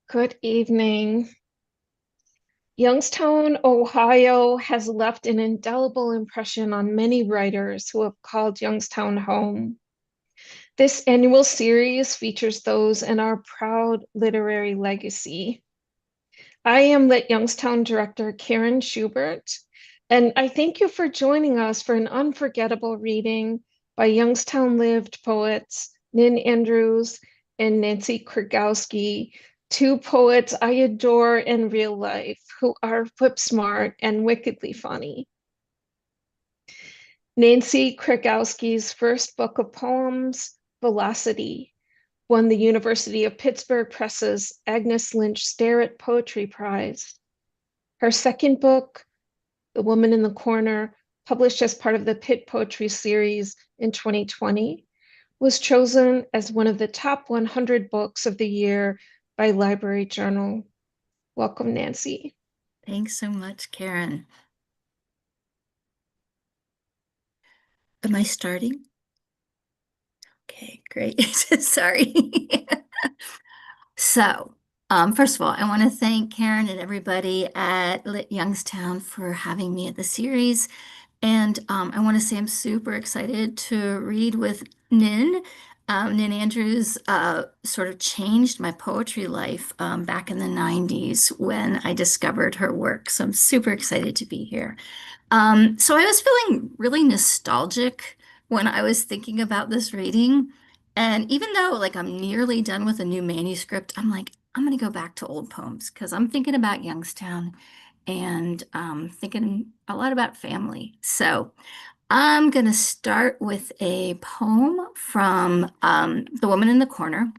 Good evening. Youngstown, Ohio has left an indelible impression on many writers who have called Youngstown home. This annual series features those in our proud literary legacy. I am Lit Youngstown director Karen Schubert, and I thank you for joining us for an unforgettable reading by Youngstown-lived poets Nin Andrews and Nancy Krygowski, two poets I adore in real life who are whip smart and wickedly funny. Nancy Krygowski's first book of poems, Velocity, won the University of Pittsburgh Press's Agnes Lynch Starrett Poetry Prize. Her second book, The Woman in the Corner, published as part of the Pitt Poetry Series in 2020, was chosen as one of the top 100 books of the year by Library Journal. Welcome, Nancy. Thanks so much, Karen. Am I starting? Okay, great. Sorry. So, first of all, I want to thank Karen and everybody at Lit Youngstown for having me at the series. And I want to say I'm super excited to read with Nin. Nin Andrews sort of changed my poetry life back in the 90s when I discovered her work. So I'm super excited to be here. So I was feeling really nostalgic when I was thinking about this reading. And even though like I'm nearly done with a new manuscript, I'm like, I'm gonna go back to old poems because I'm thinking about Youngstown and thinking a lot about family. So I'm gonna start with a poem from The Woman in the Corner.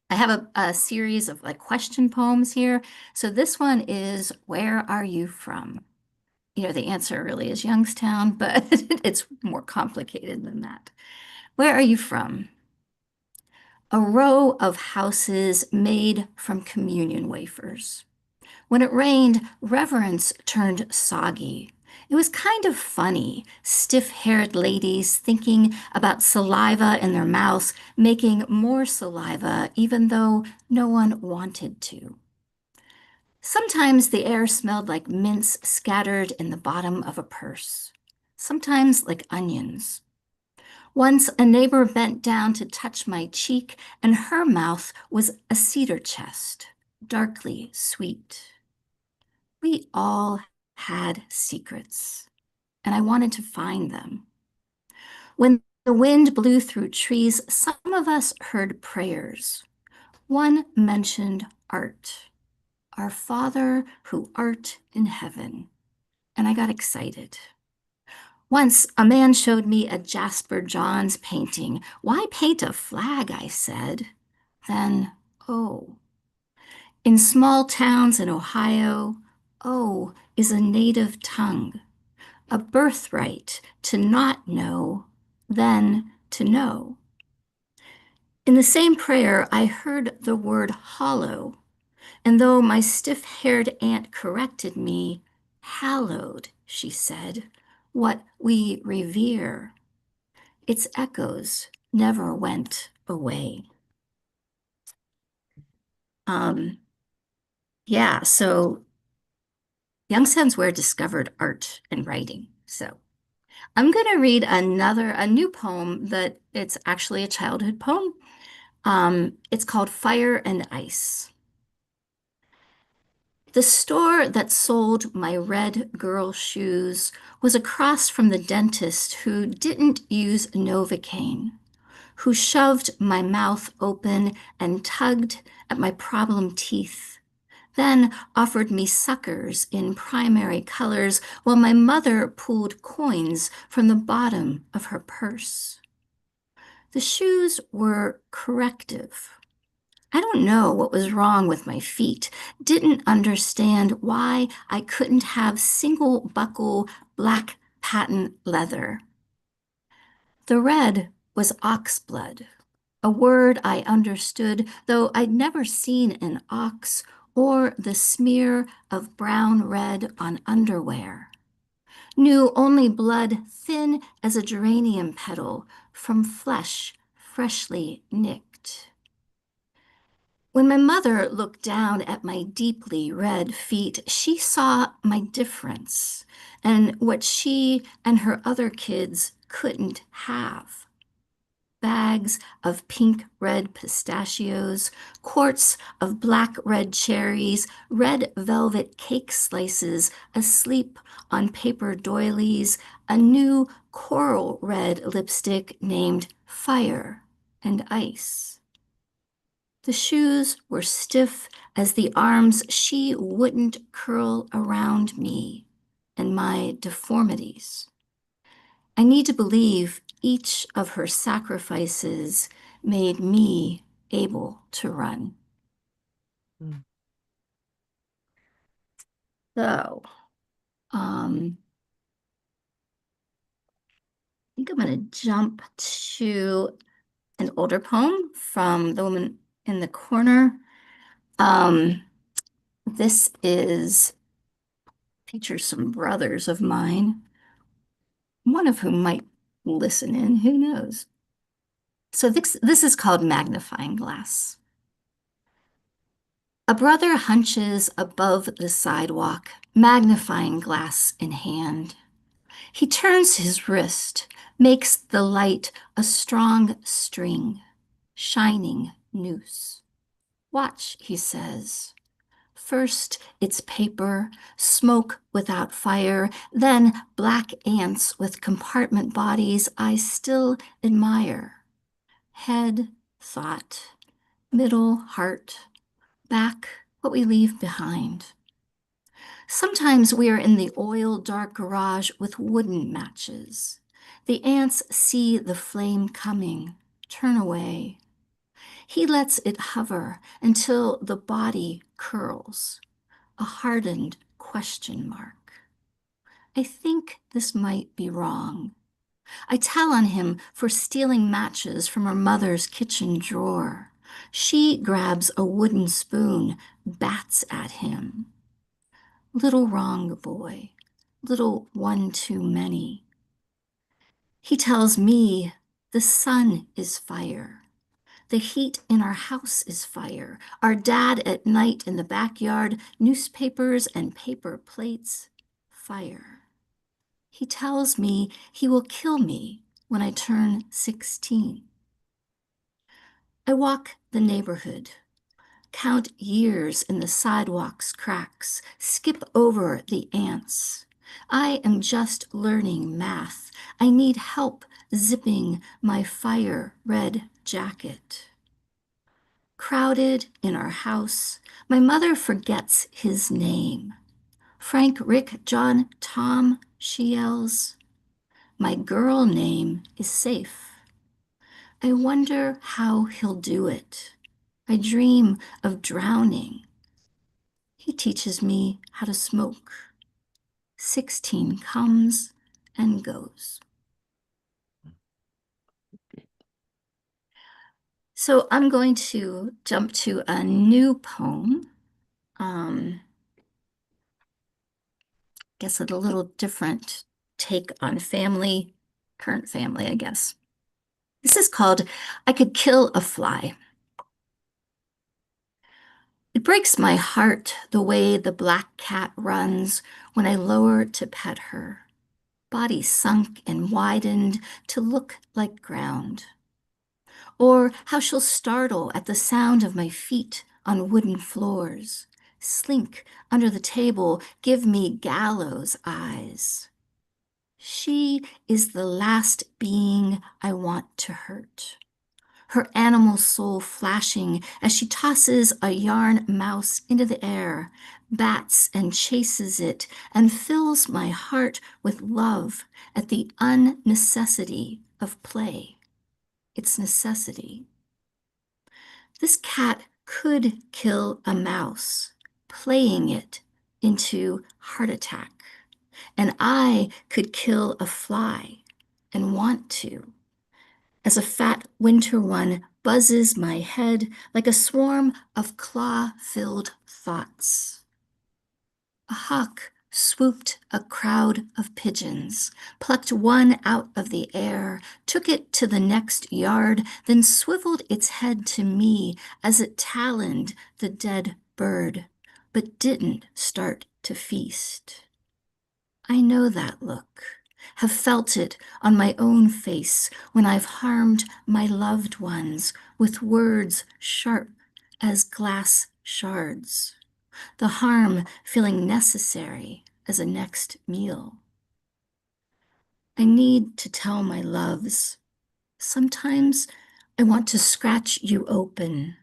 I have a series of like question poems here. So this one is, Where are you from? The answer really is Youngstown, but it's more complicated than that. Where are you from? A row of houses made from communion wafers. When it rained, reverence turned soggy. It was kind of funny, stiff-haired ladies thinking about saliva in their mouths, making more saliva even though no one wanted to. Sometimes the air smelled like mints scattered in the bottom of a purse, sometimes like onions. Once a neighbor bent down to touch my cheek, and her mouth was a cedar chest, darkly sweet. We all had secrets, and I wanted to find them. When the wind blew through trees, some of us heard prayers. One mentioned art. Our Father who art in heaven. And I got excited. Once a man showed me a Jasper Johns painting. Why paint a flag? I said. Then, oh. In small towns in Ohio, oh is a native tongue, a birthright to not know, then to know. In the same prayer, I heard the word hollow. And though my stiff-haired aunt corrected me, hallowed, she said, what we revere. Its echoes never went away. Um, yeah, so Youngstown's where discovered art and writing. So I'm going to read a new poem that it's actually a childhood poem. It's called Fire and Ice. The store that sold my red girl shoes was across from the dentist who didn't use Novocaine, who shoved my mouth open and tugged at my problem teeth, then offered me suckers in primary colors while my mother pulled coins from the bottom of her purse. The shoes were corrective. I don't know what was wrong with my feet, didn't understand why I couldn't have single buckle black patent leather. The red was oxblood, a word I understood, though I'd never seen an ox or the smear of brown red on underwear. Knew only blood thin as a geranium petal from flesh freshly nicked. When my mother looked down at my deeply red feet, she saw my difference and what she and her other kids couldn't have. Bags of pink red pistachios, quarts of black red cherries, red velvet cake slices asleep on paper doilies, a new coral red lipstick named Fire and Ice. The shoes were stiff as the arms she wouldn't curl around me and my deformities. I need to believe each of her sacrifices made me able to run. Mm. So, I think I'm going to jump to an older poem from the woman in the corner. This features some brothers of mine, one of whom might listen in, who knows? So this is called Magnifying Glass. A brother hunches above the sidewalk, magnifying glass in hand. He turns his wrist, makes the light a strong string, shining noose. Watch, he says. First, it's paper, smoke without fire, then black ants with compartment bodies I still admire. Head, thought, middle, heart, back, what we leave behind. Sometimes we are in the oil-dark garage with wooden matches. The ants see the flame coming, turn away. He lets it hover until the body curls, a hardened question mark. I think this might be wrong. I tell on him for stealing matches from her mother's kitchen drawer. She grabs a wooden spoon, bats at him. Little wrong boy, little one too many. He tells me the sun is fire. The heat in our house is fire. Our dad at night in the backyard, newspapers and paper plates, fire. He tells me he will kill me when I turn 16. I walk the neighborhood, count years in the sidewalk's cracks, skip over the ants. I am just learning math. I need help zipping my fire red jacket. Crowded in our house, my mother forgets his name. Frank, Rick, John, Tom, she yells. My girl name is safe. I wonder how he'll do it. I dream of drowning. He teaches me how to smoke. 16 comes and goes. So I'm going to jump to a new poem. Guess a little different take on family, current family, I guess. This is called I Could Kill a Fly. It breaks my heart the way the black cat runs when I lower to pet her, body sunk and widened to look like ground. Or how she'll startle at the sound of my feet on wooden floors, slink under the table, give me gallows eyes. She is the last being I want to hurt. Her animal soul flashing as she tosses a yarn mouse into the air, bats and chases it, and fills my heart with love at the unnecessity of play, its necessity. This cat could kill a mouse, playing it into heart attack. And I could kill a fly and want to, as a fat winter one buzzes my head like a swarm of claw-filled thoughts. A hawk Swooped a crowd of pigeons, plucked one out of the air, took it to the next yard, then swiveled its head to me as it taloned the dead bird, but didn't start to feast. I know that look, have felt it on my own face when I've harmed my loved ones with words sharp as glass shards, the harm feeling necessary as a next meal. I need to tell my loves. Sometimes I want to scratch you open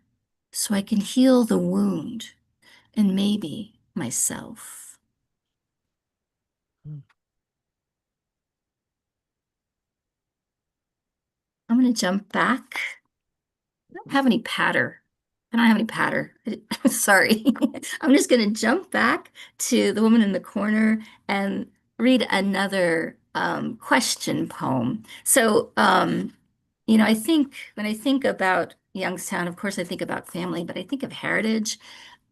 so I can heal the wound and maybe myself. Mm. I'm going to jump back. I don't have any patter. I don't have any patter. Sorry. I'm just going to jump back to the woman in the corner and read another question poem. So, I think when I think about Youngstown, of course, I think about family, but I think of heritage.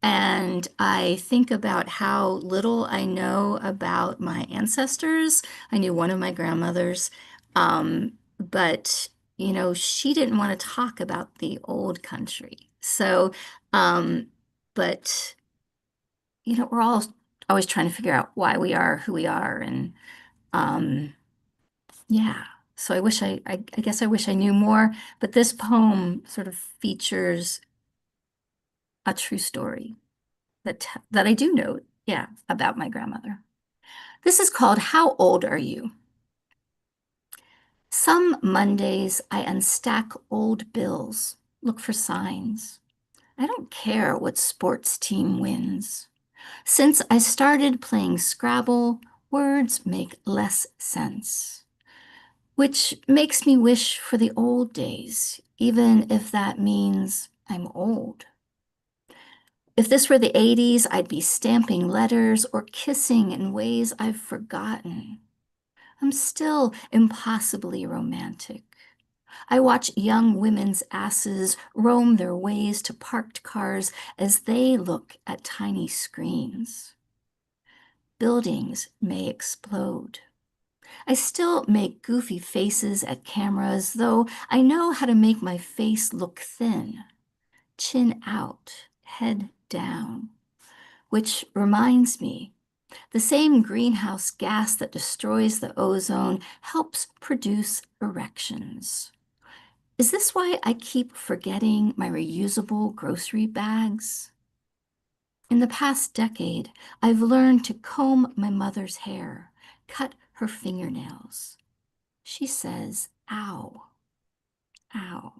And I think about how little I know about my ancestors. I knew one of my grandmothers, but she didn't want to talk about the old country. So, um, but we're all always trying to figure out why we are who we are, and um, yeah. So I guess I wish I knew more. But this poem sort of features a true story that I do know, yeah, about my grandmother. This is called How Old Are You? Some Mondays I unstack old bills, look for signs. I don't care what sports team wins. Since I started playing Scrabble, words make less sense, which makes me wish for the old days, even if that means I'm old. If this were the 80s, I'd be stamping letters or kissing in ways I've forgotten. I'm still impossibly romantic. I watch young women's asses roam their ways to parked cars as they look at tiny screens. Buildings may explode. I still make goofy faces at cameras, though I know how to make my face look thin, chin out, head down. Which reminds me, the same greenhouse gas that destroys the ozone helps produce erections. Is this why I keep forgetting my reusable grocery bags? In the past decade, I've learned to comb my mother's hair, cut her fingernails. She says, ow, ow.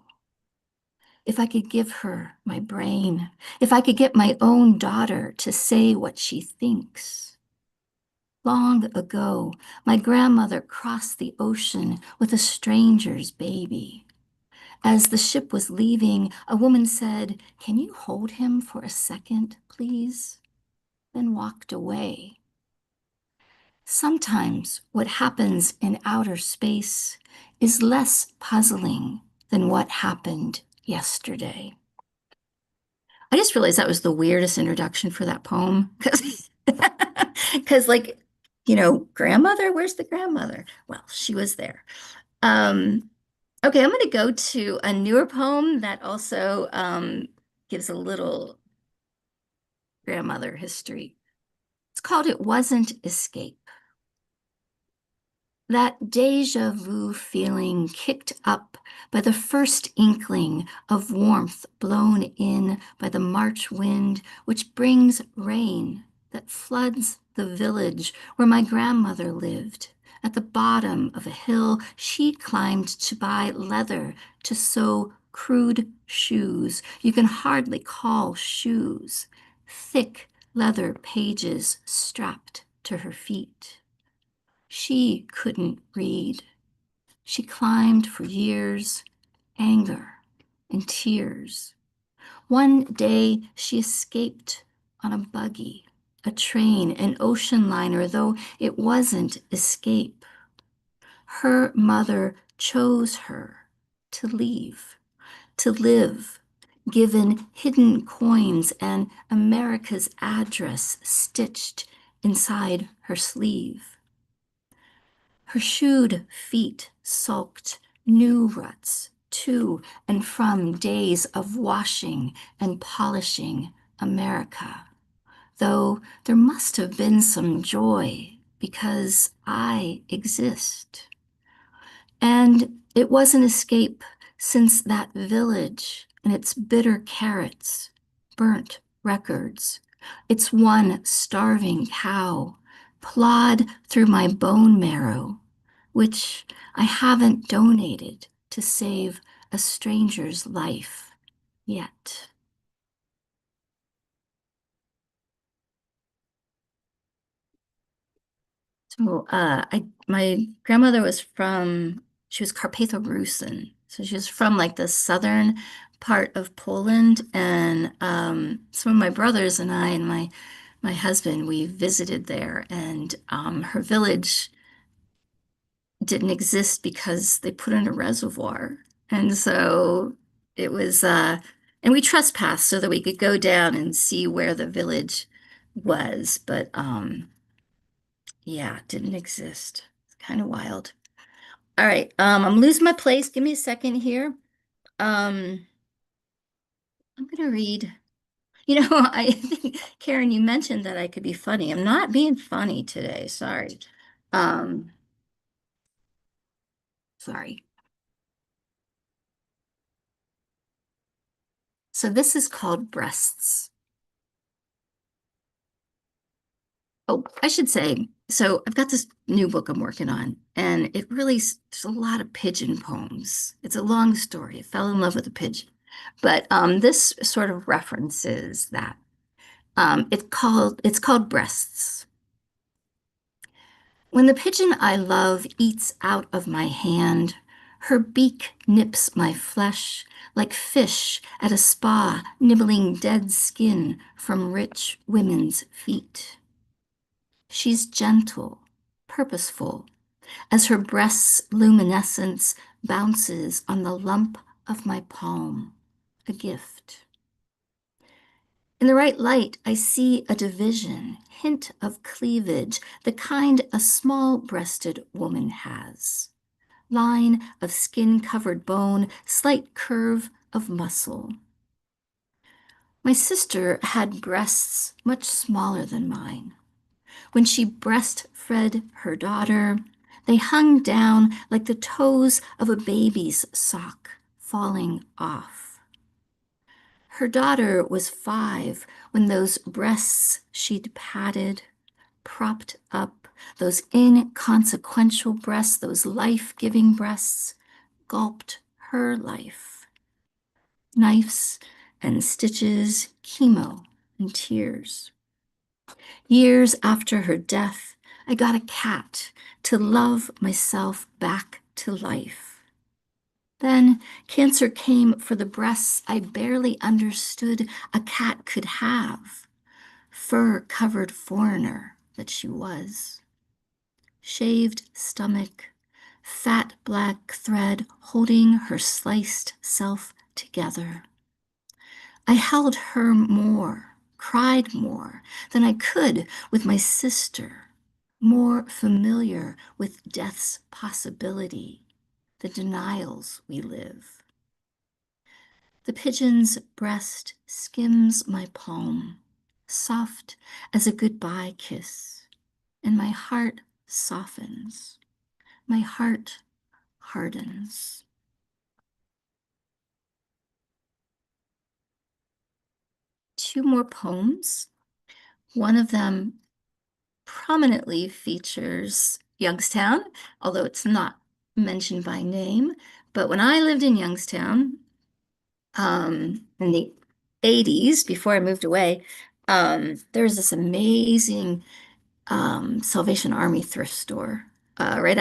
If I could give her my brain, if I could get my own daughter to say what she thinks. Long ago, my grandmother crossed the ocean with a stranger's baby. As the ship was leaving, a woman said, "Can you hold him for a second, please?" Then walked away. Sometimes what happens in outer space is less puzzling than what happened yesterday. I just realized that was the weirdest introduction for that poem because grandmother, where's the grandmother? Well, she was there. Okay, I'm going to go to a newer poem that also gives a little grandmother history. It's called It Wasn't Escape. That deja vu feeling kicked up by the first inkling of warmth blown in by the March wind, which brings rain that floods the village where my grandmother lived. At the bottom of a hill, she climbed to buy leather to sew crude shoes you can hardly call shoes, thick leather pages strapped to her feet. She couldn't read. She climbed for years, anger and tears. One day she escaped on a buggy, a train, an ocean liner, though it wasn't escape. Her mother chose her to leave, to live, given hidden coins and America's address stitched inside her sleeve. Her shoed feet sulked new ruts to and from days of washing and polishing America, though there must have been some joy because I exist. And it was an escape since that village and its bitter carrots, burnt records, its one starving cow, plod through my bone marrow, which I haven't donated to save a stranger's life yet. So, my grandmother she was Carpatho-Rusin. So she was from like the southern part of Poland. And some of my brothers and I and my husband, we visited there. And her village didn't exist because they put in a reservoir. And so it was, and we trespassed so that we could go down and see where the village was. But yeah, it didn't exist. It's kind of wild. All right, I'm losing my place. Give me a second here. Um, I'm gonna read. I think Karen, you mentioned that I could be funny. I'm not being funny today. Sorry. Um, sorry. So this is called Breasts. Oh, I should say, so I've got this new book I'm working on, and there's a lot of pigeon poems. It's a long story. I fell in love with a pigeon. But this sort of references that. It's called Breasts. When the pigeon I love eats out of my hand, her beak nips my flesh like fish at a spa nibbling dead skin from rich women's feet. She's gentle, purposeful, as her breast's luminescence bounces on the lump of my palm, a gift. In the right light, I see a division, hint of cleavage, the kind a small-breasted woman has. Line of skin-covered bone, slight curve of muscle. My sister had breasts much smaller than mine. When she breastfed her daughter, they hung down like the toes of a baby's sock falling off. Her daughter was 5 when those breasts she'd patted, propped up, those inconsequential breasts, those life-giving breasts, gulped her life. Knives and stitches, chemo and tears. Years after her death, I got a cat to love myself back to life. Then cancer came for the breasts I barely understood a cat could have. Fur-covered foreigner that she was. Shaved stomach, fat black thread holding her sliced self together. I held her more, cried more than I could with my sister, more familiar with death's possibility, the denials we live. The pigeon's breast skims my palm, soft as a goodbye kiss, and my heart softens, my heart hardens. 2 more poems. One of them prominently features Youngstown, although it's not mentioned by name. But when I lived in Youngstown, in the 80s, before I moved away, there was this amazing Salvation Army thrift store right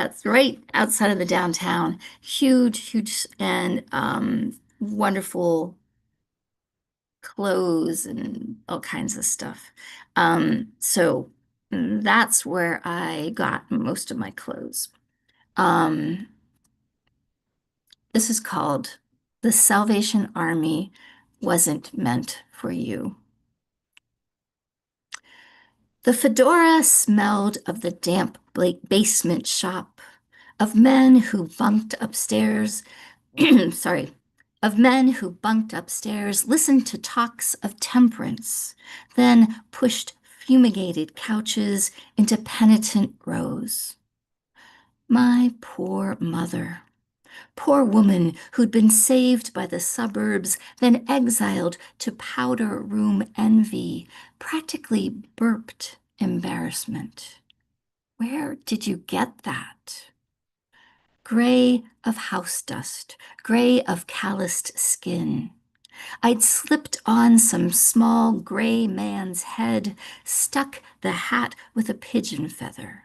outside of the downtown. Huge, and wonderful clothes and all kinds of stuff. So that's where I got most of my clothes. This is called The Salvation Army Wasn't Meant for You. The fedora smelled of the damp basement shop, of men who bunked upstairs, sorry, of men who bunked upstairs, listened to talks of temperance, then pushed fumigated couches into penitent rows. My poor mother. Poor woman who'd been saved by the suburbs, then exiled to powder room envy, practically burped embarrassment. Where did you get that? Gray of house dust, gray of calloused skin. I'd slipped on some small gray man's head, stuck the hat with a pigeon feather.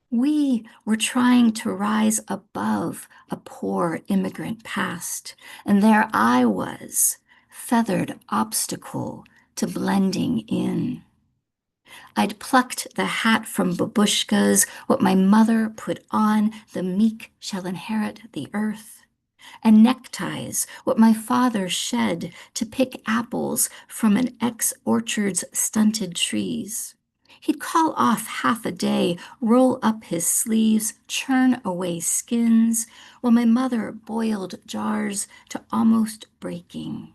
We were trying to rise above a poor immigrant past, and there I was, feathered obstacle to blending in. I'd plucked the hat from babushkas, what my mother put on, the meek shall inherit the earth, and neckties, what my father shed to pick apples from an ex-orchard's stunted trees. He'd call off half a day, roll up his sleeves, churn away skins, while my mother boiled jars to almost breaking.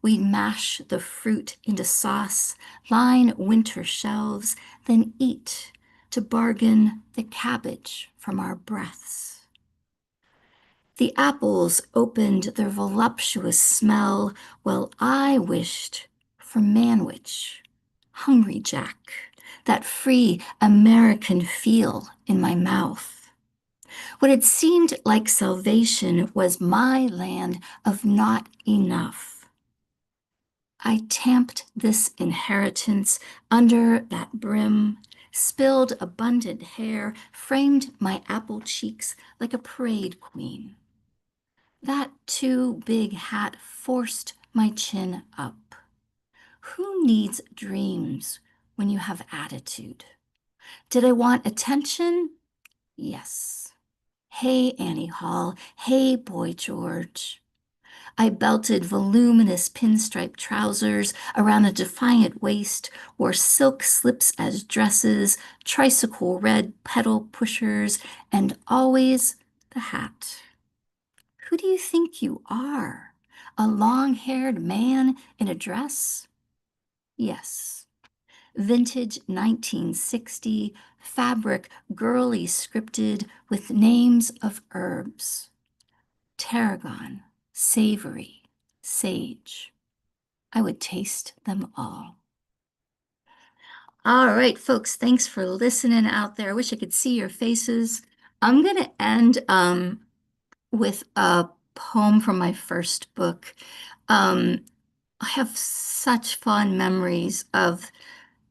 We'd mash the fruit into sauce, line winter shelves, then eat to bargain the cabbage from our breaths. The apples opened their voluptuous smell while I wished for manwich, Hungry Jack, that free American feel in my mouth. What had seemed like salvation was my land of not enough. I tamped this inheritance under that brim, spilled abundant hair, framed my apple cheeks like a parade queen. That too big hat forced my chin up. Who needs dreams when you have attitude? Did I want attention? Yes. Hey, Annie Hall. Hey, Boy George. I belted voluminous pinstripe trousers around a defiant waist, wore silk slips as dresses, tricycle red pedal pushers, and always the hat. Who do you think you are? A long-haired man in a dress? Yes. Vintage 1960, fabric girly scripted with names of herbs. Tarragon, savory, sage. I would taste them all. All right, folks, thanks for listening out there. I wish I could see your faces. I'm going to end with a poem from my first book. I have such fond memories of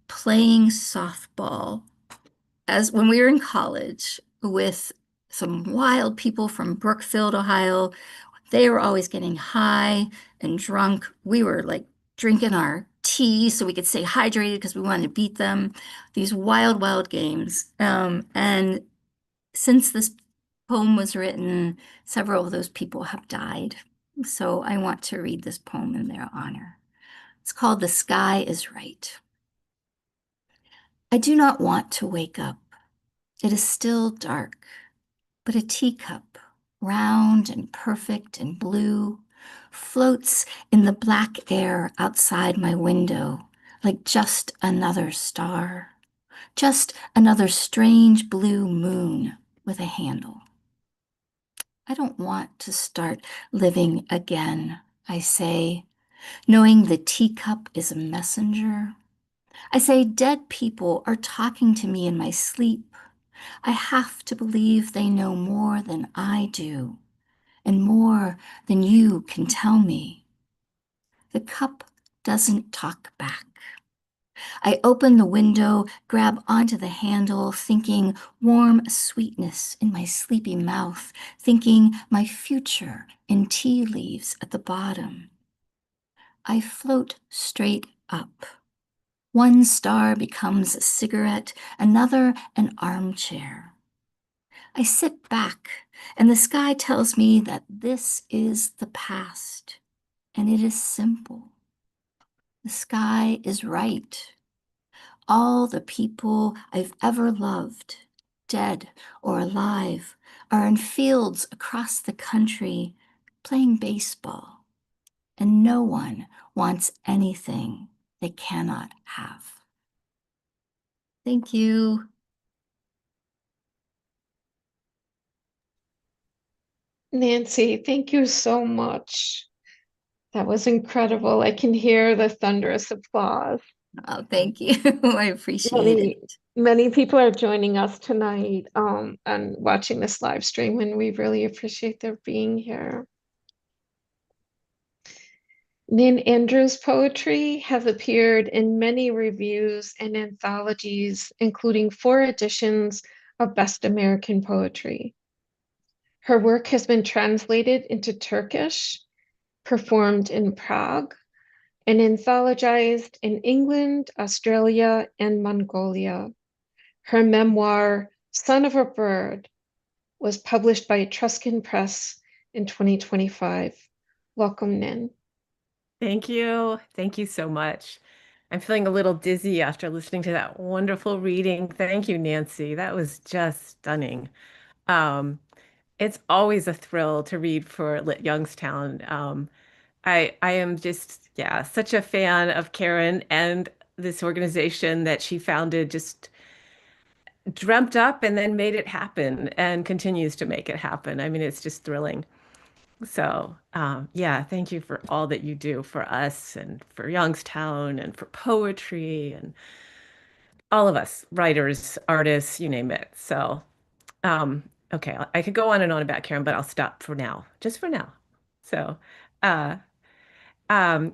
playing softball as when we were in college with some wild people from Brookfield, Ohio. They were always getting high and drunk. We were like drinking our tea so we could stay hydrated because we wanted to beat them. These wild, wild games. And since this poem was written, several of those people have died. So I want to read this poem in their honor. It's called The Sky is Right. I do not want to wake up. It is still dark, but a teacup, round and perfect and blue, floats in the black air outside my window like just another star, just another strange blue moon with a handle. I don't want to start living again, I say, knowing the teacup is a messenger. I say dead people are talking to me in my sleep. I have to believe they know more than I do, and more than you can tell me. The cup doesn't talk back. I open the window, grab onto the handle, thinking warm sweetness in my sleepy mouth, thinking my future in tea leaves at the bottom. I float straight up. One star becomes a cigarette, another an armchair. I sit back, and the sky tells me that this is the past, and it is simple. The sky is right. All the people I've ever loved, dead or alive, are in fields across the country playing baseball, and no one wants anything they cannot have. Thank you. Nancy, thank you so much. That was incredible. I can hear the thunderous applause. Oh, thank you. I appreciate Many, it. many people are joining us tonight, and watching this live stream, and we really appreciate their being here. Nin Andrews' poetry has appeared in many reviews and anthologies, including 4 editions of Best American Poetry. Her work has been translated into Turkish, performed in Prague, and anthologized in England, Australia, and Mongolia. Her memoir, Son of a Bird, was published by Etruscan Press in 2025. Welcome, Nin. Thank you. Thank you so much. I'm feeling a little dizzy after listening to that wonderful reading. Thank you, Nancy. That was just stunning. Um, it's always a thrill to read for Lit Youngstown. I am just, yeah, such a fan of Karen and this organization that she founded, just dreamt up and then made it happen and continues to make it happen. I mean, it's just thrilling. So, yeah, thank you for all that you do for us and for Youngstown and for poetry and all of us, writers, artists, you name it. So, okay, I could go on and on about Karen, but I'll stop for now, just for now. So, uh,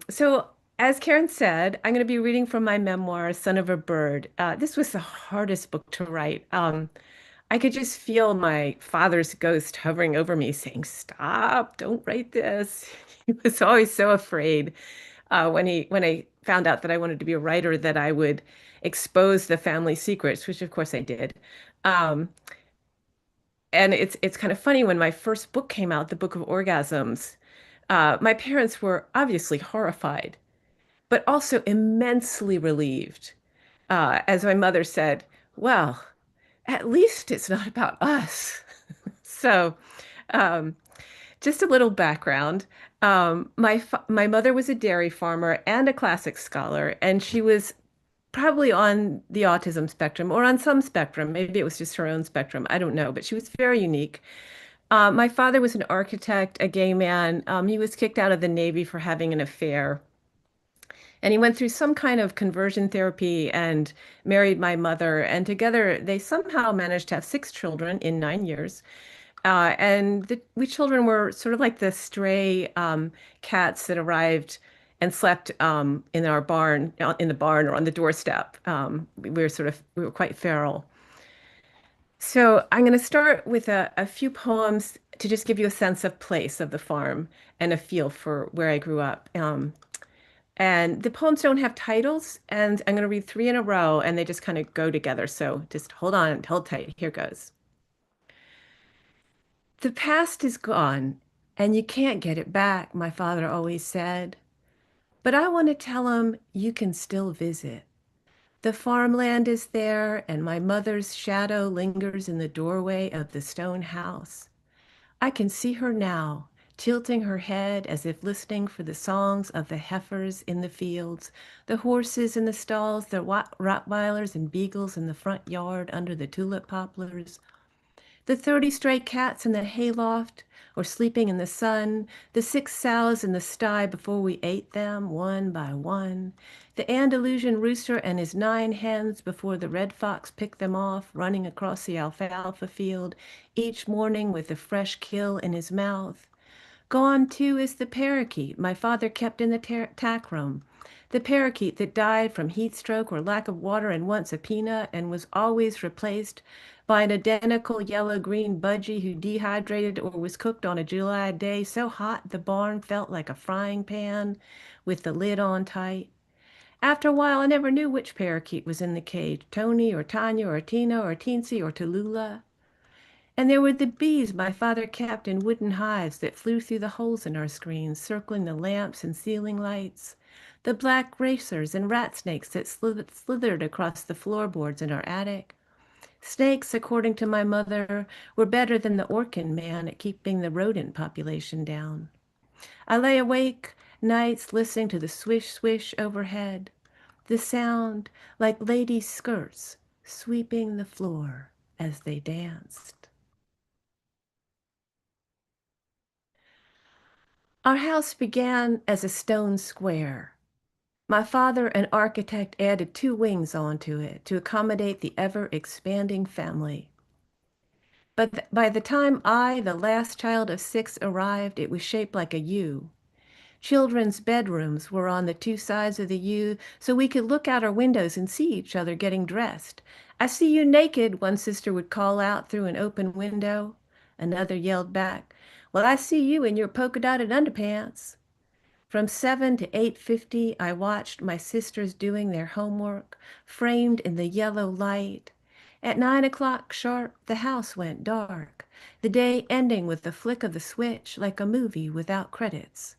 so as Karen said, I'm going to be reading from my memoir, Son of a Bird. This was the hardest book to write. I could just feel my father's ghost hovering over me, saying, "Stop, don't write this." He was always so afraid when I found out that I wanted to be a writer that I would expose the family secrets, which of course I did. Um, and it's kind of funny when my first book came out, the Book of Orgasms. My parents were obviously horrified, but also immensely relieved. As my mother said, "Well, at least it's not about us." So, um, just a little background. My mother was a dairy farmer and a classics scholar, and she was probably on the autism spectrum or on some spectrum. Maybe it was just her own spectrum. I don't know, but she was very unique. My father was an architect, a gay man. He was kicked out of the Navy for having an affair. And he went through some kind of conversion therapy and married my mother. And together, they somehow managed to have 6 children in 9 years. We children were sort of like the stray cats that arrived and slept in our barn, in the barn or on the doorstep. We were quite feral. So I'm going to start with a few poems to just give you a sense of place of the farm and a feel for where I grew up. And the poems don't have titles, and I'm going to read 3 in a row, and they just kind of go together. So just hold on, hold tight. Here goes. The past is gone, and you can't get it back, my father always said. But I want to tell him you can still visit. The farmland is there, and my mother's shadow lingers in the doorway of the stone house. I can see her now, tilting her head as if listening for the songs of the heifers in the fields, the horses in the stalls, the Rottweilers and beagles in the front yard under the tulip poplars, the 30 stray cats in the hayloft or sleeping in the sun, the 6 sows in the sty before we ate them one by one, the Andalusian rooster and his 9 hens before the red fox picked them off, running across the alfalfa field each morning with a fresh kill in his mouth. Gone, too, is the parakeet my father kept in the tack room. The parakeet that died from heat stroke or lack of water and once a peanut and was always replaced by an identical yellow-green budgie who dehydrated or was cooked on a July day so hot the barn felt like a frying pan with the lid on tight. After a while, I never knew which parakeet was in the cage, Tony or Tanya or Tina or Teensy or Tallulah. And there were the bees my father kept in wooden hives that flew through the holes in our screens, circling the lamps and ceiling lights. The black racers and rat snakes that slithered across the floorboards in our attic. Snakes, according to my mother, were better than the Orkin man at keeping the rodent population down. I lay awake nights listening to the swish swish overhead, the sound like ladies' skirts sweeping the floor as they danced. Our house began as a stone square. My father, an architect, added 2 wings onto it to accommodate the ever-expanding family. But by the time I, the last child of 6, arrived, it was shaped like a U. Children's bedrooms were on the 2 sides of the U, so we could look out our windows and see each other getting dressed. "I see you naked," one sister would call out through an open window. Another yelled back, "Well, I see you in your polka-dotted underpants." From 7 to 8:50, I watched my sisters doing their homework, framed in the yellow light. At 9 o'clock sharp, the house went dark, the day ending with the flick of the switch like a movie without credits.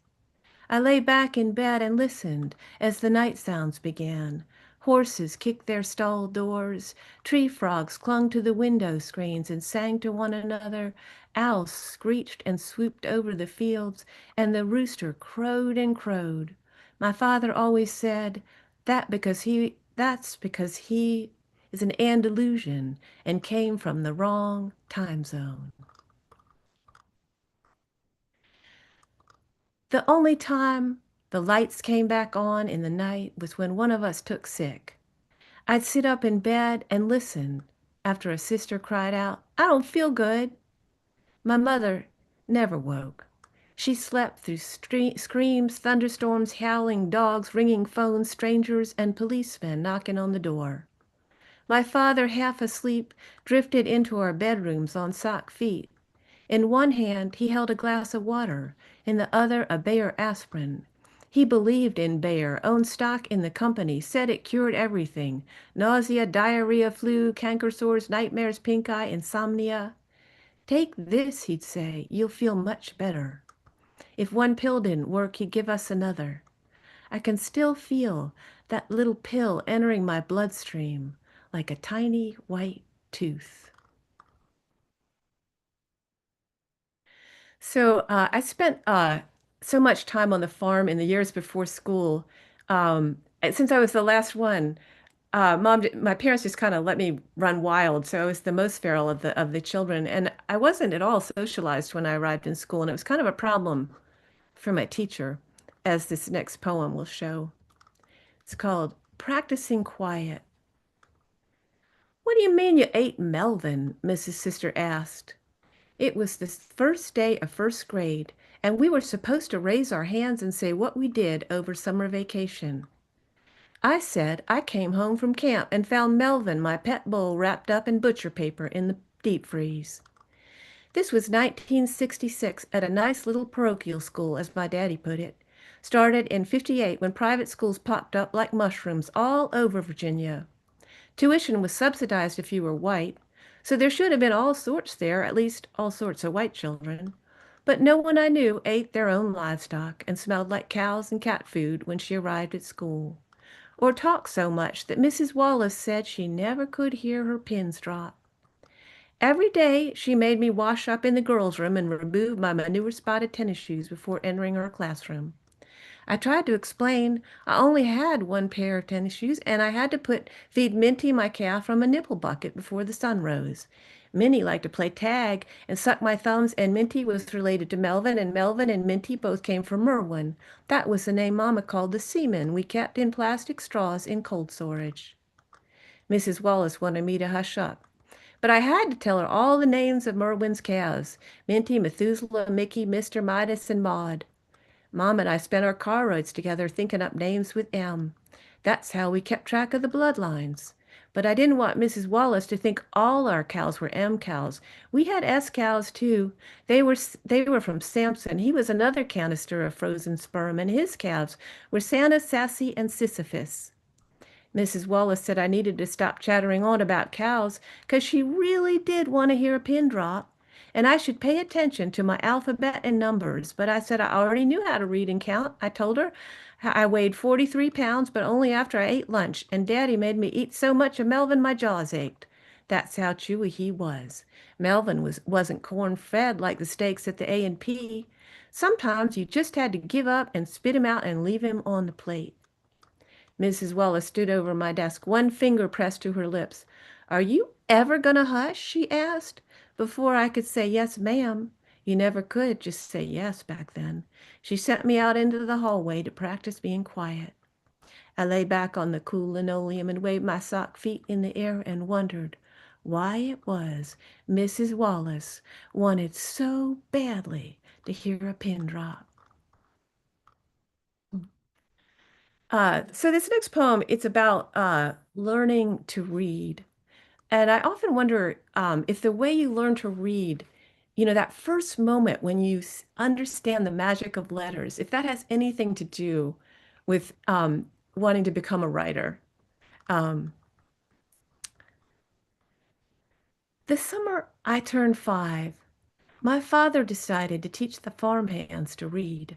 I lay back in bed and listened as the night sounds began. Horses kicked their stall doors, tree frogs clung to the window screens and sang to one another, owls screeched and swooped over the fields, and the rooster crowed and crowed. My father always said, that's because he is an Andalusian and came from the wrong time zone. The only time the lights came back on in the night was when one of us took sick. I'd sit up in bed and listen after a sister cried out, "I don't feel good." My mother never woke. She slept through screams, thunderstorms, howling dogs, ringing phones, strangers, and policemen knocking on the door. My father, half asleep, drifted into our bedrooms on sock feet. In one hand, he held a glass of water, in the other, a Bayer aspirin. He believed in Bayer, owned stock in the company, said it cured everything: nausea, diarrhea, flu, canker sores, nightmares, pink eye, insomnia. "Take this," he'd say, "you'll feel much better." If one pill didn't work, he'd give us another. I can still feel that little pill entering my bloodstream like a tiny white tooth. So I spent so much time on the farm in the years before school. And since I was the last one, my parents just kind of let me run wild. So I was the most feral of the children, and I wasn't at all socialized when I arrived in school, and it was kind of a problem for my teacher, as this next poem will show. It's called "Practicing Quiet." "What do you mean you ate Melvin?" Mrs. Sister asked. It was the first day of first grade, and we were supposed to raise our hands and say what we did over summer vacation. I said I came home from camp and found Melvin, my pet bull, wrapped up in butcher paper in the deep freeze. This was 1966 at a nice little parochial school, as my daddy put it. Started in '58 when private schools popped up like mushrooms all over Virginia. Tuition was subsidized if you were white, so there should have been all sorts there, at least all sorts of white children. But no one I knew ate their own livestock and smelled like cows and cat food when she arrived at school, or talked so much that Mrs. Wallace said she never could hear her pins drop. Every day she made me wash up in the girls' room and remove my manure-spotted tennis shoes before entering her classroom. I tried to explain I only had one pair of tennis shoes, and I had to feed Minty, my calf, from a nipple bucket before the sun rose. Minnie liked to play tag and suck my thumbs, and Minty was related to Melvin and Minty both came from Merwin. That was the name Mama called the semen we kept in plastic straws in cold storage. Mrs. Wallace wanted me to hush up, but I had to tell her all the names of Merwin's calves: Minty, Methuselah, Mickey, Mr. Midas, and Maud. Mom and I spent our car rides together thinking up names with M. That's how we kept track of the bloodlines. But I didn't want Mrs. Wallace to think all our cows were M cows. We had S cows too. They were from Samson. He was another canister of frozen sperm, and his calves were Santa, Sassy, and Sisyphus. Mrs. Wallace said I needed to stop chattering on about cows, 'cause she really did want to hear a pin drop. and I should pay attention to my alphabet and numbers. But I said I already knew how to read and count. I told her I weighed 43 pounds, but only after I ate lunch, and Daddy made me eat so much of Melvin my jaws ached. That's how chewy he was. Melvin wasn't corn-fed like the steaks at the A&P. Sometimes you just had to give up and spit him out and leave him on the plate. Mrs. Wallace stood over my desk, one finger pressed to her lips. Are you ever going to hush? She asked. Before I could say, yes, ma'am. You never could just say yes back then. She sent me out into the hallway to practice being quiet. I lay back on the cool linoleum and waved my sock feet in the air and wondered why it was Mrs. Wallace wanted so badly to hear a pin drop. So this next poem, it's about learning to read. And I often wonder if the way you learn to read, that first moment when you understand the magic of letters, if that has anything to do with wanting to become a writer. The summer I turned 5, my father decided to teach the farmhands to read.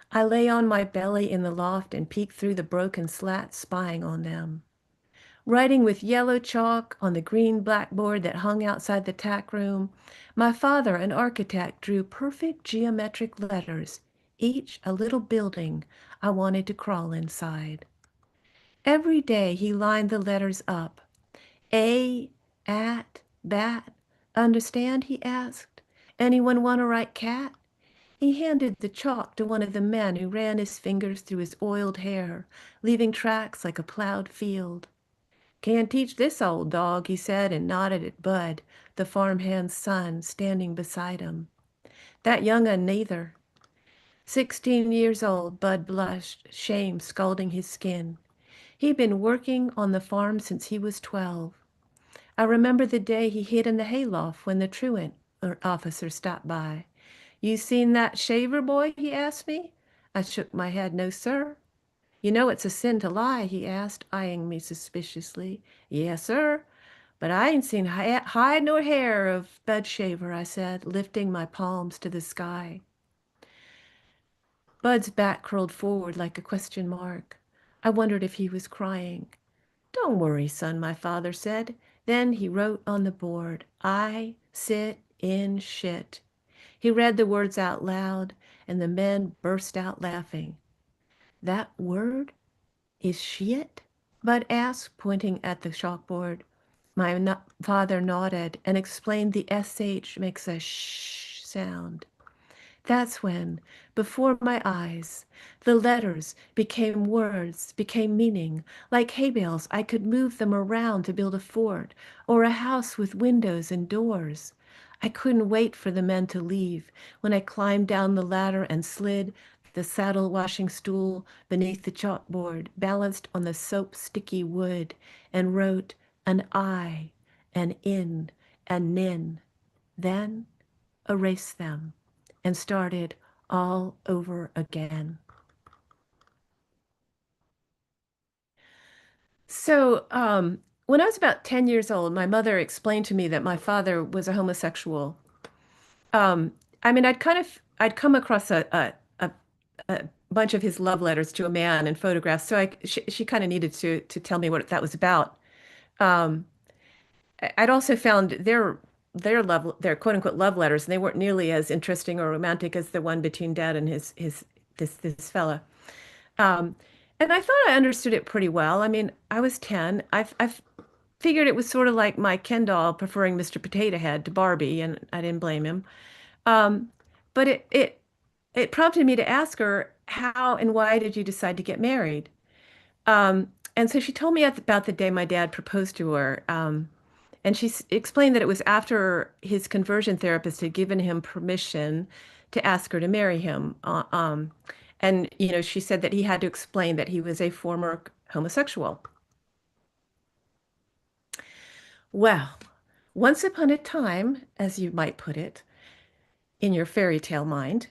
I lay on my belly in the loft and peeked through the broken slats, spying on them. Writing with yellow chalk on the green blackboard that hung outside the tack room, my father, an architect, drew perfect geometric letters, each a little building I wanted to crawl inside. Every day he lined the letters up. A, at, bat. Understand? He asked. Anyone want to write cat? He handed the chalk to one of the men who ran his fingers through his oiled hair, leaving tracks like a plowed field. Can't teach this old dog, he said, and nodded at Bud, the farmhand's son, standing beside him. That young un neither. 16 years old, Bud blushed, shame scalding his skin. He'd been working on the farm since he was 12. I remember the day he hid in the hayloft when the truant officer stopped by. You seen that shaver boy? He asked me. I shook my head. No, sir. You know it's a sin to lie, he asked, eyeing me suspiciously. Yes, sir. But I ain't seen hide nor hair of Bud Shaver, I said, lifting my palms to the sky. Bud's back curled forward like a question mark. I wondered if he was crying. Don't worry, son, my father said. Then he wrote on the board, I sit in shit. He read the words out loud, and the men burst out laughing. That word is shit? Bud asked, pointing at the chalkboard. My father nodded and explained the SH makes a shh sound. That's when, before my eyes, the letters became words, became meaning. Like hay bales, I could move them around to build a fort or a house with windows and doors. I couldn't wait for the men to leave when I climbed down the ladder and slid the saddle washing stool beneath the chalkboard, balanced on the soap-sticky wood, and wrote an I, an in, and nin. Then erased them and started all over again. So, when I was about 10 years old, my mother explained to me that my father was a homosexual. I mean, I'd come across a bunch of his love letters to a man and photographs, so she kind of needed to tell me what that was about. Um, I'd also found their quote unquote love letters, and they weren't nearly as interesting or romantic as the one between Dad and this fella. Um, and I thought I understood it pretty well. I mean, I was 10. I figured it was sort of like my Ken doll preferring Mr. Potato Head to Barbie, and I didn't blame him. Um, but it prompted me to ask her, how and why did you decide to get married? And so she told me about the day my dad proposed to her. And she explained that it was after his conversion therapist had given him permission to ask her to marry him. And, she said that he had to explain that he was a former homosexual. Well, once upon a time, as you might put it, in your fairy tale mind,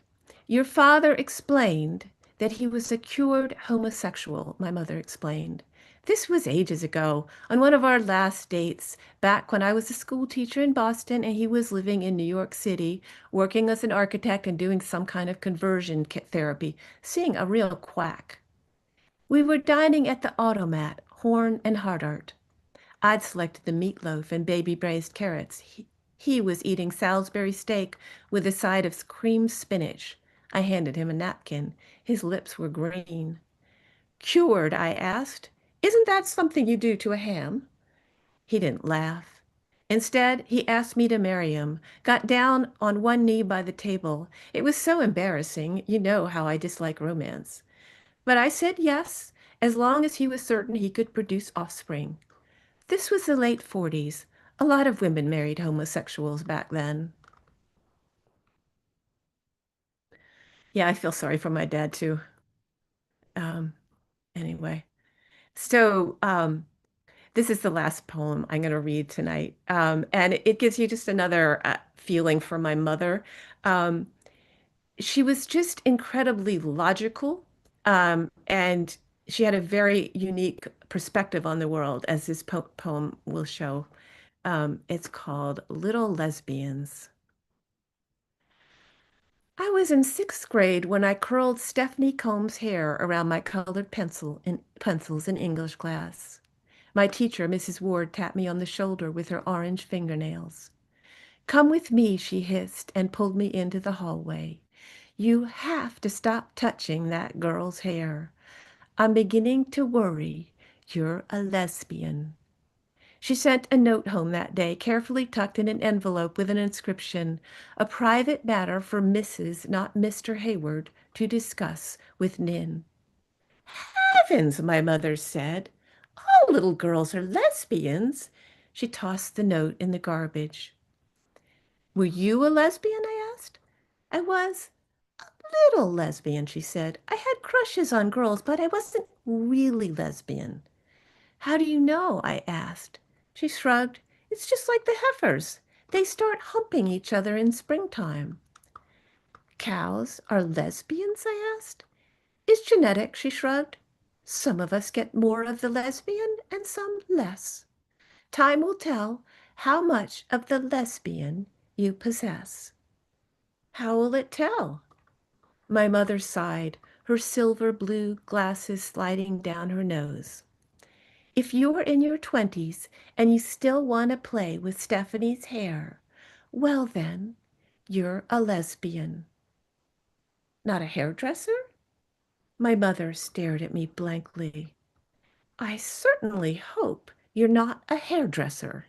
your father explained that he was a cured homosexual, my mother explained. This was ages ago, on one of our last dates, back when I was a school teacher in Boston and he was living in New York City, working as an architect and doing some kind of conversion therapy, seeing a real quack. We were dining at the Automat, Horn and Hardart. I'd selected the meatloaf and baby braised carrots. He was eating Salisbury steak with a side of creamed spinach. I handed him a napkin. His lips were green. Cured, I asked. Isn't that something you do to a ham? He didn't laugh. Instead, he asked me to marry him, got down on one knee by the table. It was so embarrassing. You know how I dislike romance. But I said yes, as long as he was certain he could produce offspring. This was the late 40s. A lot of women married homosexuals back then. Yeah, I feel sorry for my dad too. Um, anyway, so this is the last poem I'm going to read tonight. And it gives you just another feeling for my mother. Um, she was just incredibly logical, and she had a very unique perspective on the world, as this poem will show. It's called Little Lesbians. I was in sixth grade when I curled Stephanie Combs' hair around my colored pencils in English class. My teacher, Mrs. Ward, tapped me on the shoulder with her orange fingernails. Come with me, she hissed and pulled me into the hallway. You have to stop touching that girl's hair. I'm beginning to worry. You're a lesbian. She sent a note home that day, carefully tucked in an envelope with an inscription, a private matter for Mrs., not Mr. Hayward, to discuss with Nin. Heavens, my mother said. All little girls are lesbians. She tossed the note in the garbage. Were you a lesbian? I asked. I was a little lesbian, she said. I had crushes on girls, but I wasn't really lesbian. How do you know? I asked. She shrugged. It's just like the heifers. They start humping each other in springtime. Cows are lesbians? I asked. It's genetic, she shrugged. Some of us get more of the lesbian and some less. Time will tell how much of the lesbian you possess. How will it tell? My mother sighed, her silver blue glasses sliding down her nose. If you're in your 20s and you still want to play with Stephanie's hair, well then, you're a lesbian. Not a hairdresser? My mother stared at me blankly. I certainly hope you're not a hairdresser.